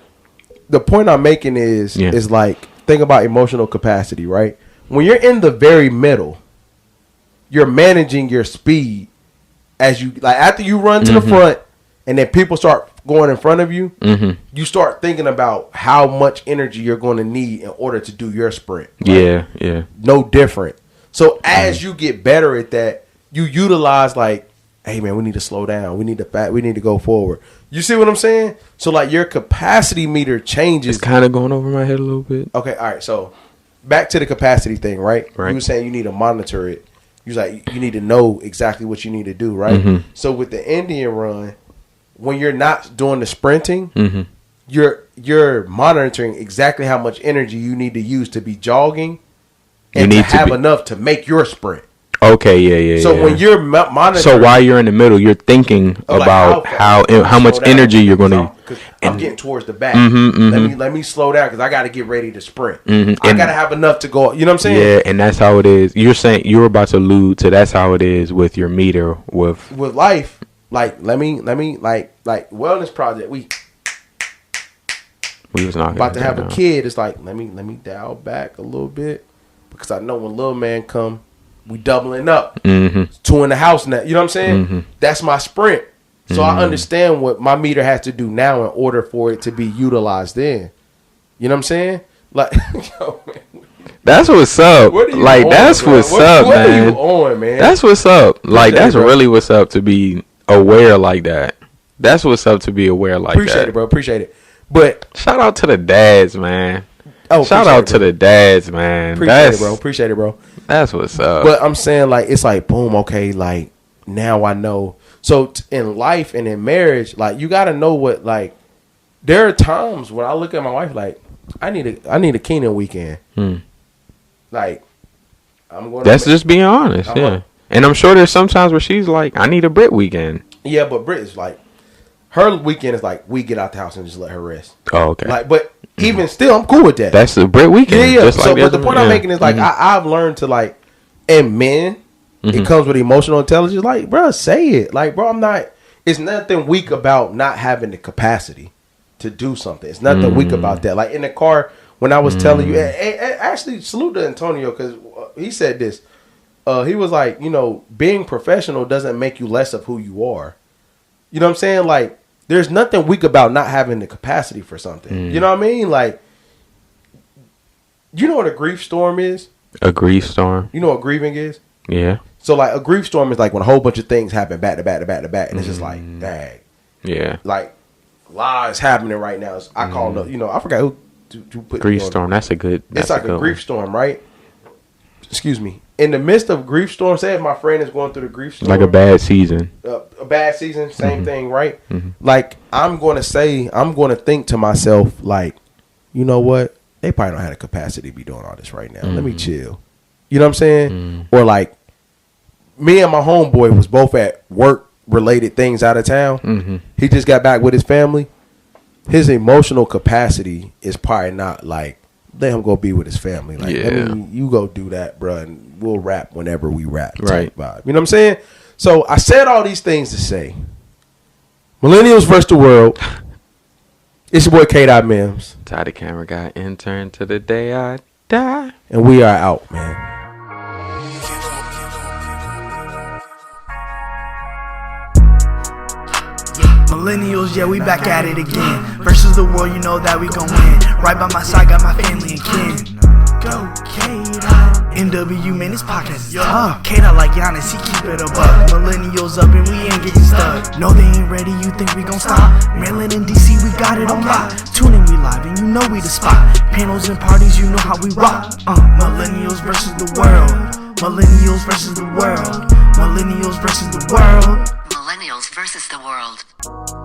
the point I'm making is Yeah. like think about emotional capacity, right? When you're in the very middle, you're managing your speed as you like after you run to the front, and then people start going in front of you. You start thinking about how much energy you're going to need in order to do your sprint. Right? Yeah. No different. So as you get better at that, you utilize like, hey man, we need to slow down. We need to go forward. You see what I'm saying? So like your capacity meter changes. It's kind of going over my head a little bit. Okay, all right. So back to the capacity thing, right? Right. You were saying you need to monitor it. You was like you need to know exactly what you need to do, right? So with the Indian run, when you're not doing the sprinting, you're monitoring exactly how much energy you need to use to be jogging and to have enough to make your sprint. Okay, yeah. So when you're monitoring, so while you're in the middle, you're thinking about how much energy you're going to. I'm getting towards the back. Let me slow down because I got to get ready to sprint. I got to have enough to go. You know what I'm saying? Yeah, and that's how it is. You're saying you're about to allude to that's how it is with your meter with life. Like let me like wellness project. We was not about to have a kid. It's like let me dial back a little bit because I know when little man come, we doubling up. Two in the house now. You know what I'm saying? That's my sprint. So I understand what my meter has to do now in order for it to be utilized then. You know what I'm saying? Like, yo, man. That's what's up. Like, that's what's up, man. What are you on, man? That's what's up. Like, that's bro. really what's up to be aware like that. That's what's up to be aware like that. Appreciate it, bro. Appreciate it. But shout out to the dads, man. Oh, shout out to the dads, man. Appreciate it, bro. That's what's up. But I'm saying, like, it's like, boom, okay, like, now I know. So in life and in marriage, like, you got to know what, like, there are times when I look at my wife, like, I need a Keenan weekend. Like, I'm going. That's just being honest, And I'm sure there's some times where she's like, I need a Brit weekend. Yeah, but Brit is like, her weekend is like, we get out the house and just let her rest. Oh, okay. Like, but even still, I'm cool with that. That's a Brit weekend. Yeah. Just So, like but the point I'm making is like, I've learned to like, and men, it comes with emotional intelligence. Like, bro, say it. Like, bro, I'm not. It's nothing weak about not having the capacity to do something. It's nothing weak about that. Like in the car when I was telling you, actually salute to Antonio because he said this. He was like, you know, being professional doesn't make you less of who you are. You know what I'm saying? Like, there's nothing weak about not having the capacity for something. You know what I mean? Like, you know what a grief storm is? A grief storm. You know what grieving is? Yeah. So like a grief storm is like when a whole bunch of things happen back to back to back to back, and it's just like, dang. Yeah. Like, lies happening right now. I call it, you know, I forgot who put grief storm. That's a good. It's like a grief storm, right? Excuse me. In the midst of grief storm, say if my friend is going through the grief storm, like a bad season. A bad season, same thing, right? Like I'm going to think to myself, like, you know what? They probably don't have the capacity to be doing all this right now. Let me chill. You know what I'm saying? Or like, me and my homeboy was both at work related things out of town. He just got back with his family. his emotional capacity is probably not like, let him go be with his family. Like, you go do that, bro, and we'll rap whenever we rap. Right. Vibe. You know what I'm saying? So I said all these things to say, Millennials versus the world. It's your boy K. Mims. Ty the camera guy, intern to the day I die. And we are out, man. Millennials, yeah, we back at it again. Versus the world, you know that we gon' win. Right by my side, got my family and kin. Go, K-Dot. NW, man, this podcast is tough. K-Dot like Giannis, he keep it above. Millennials up and we ain't getting stuck. No, they ain't ready, you think we gon' stop? Maryland and DC, we got it on lock. Tune in, we live, and you know we the spot. Panels and parties, you know how we rock. Millennials versus the world. Millennials versus the world. Millennials versus the world. Millennials versus the world.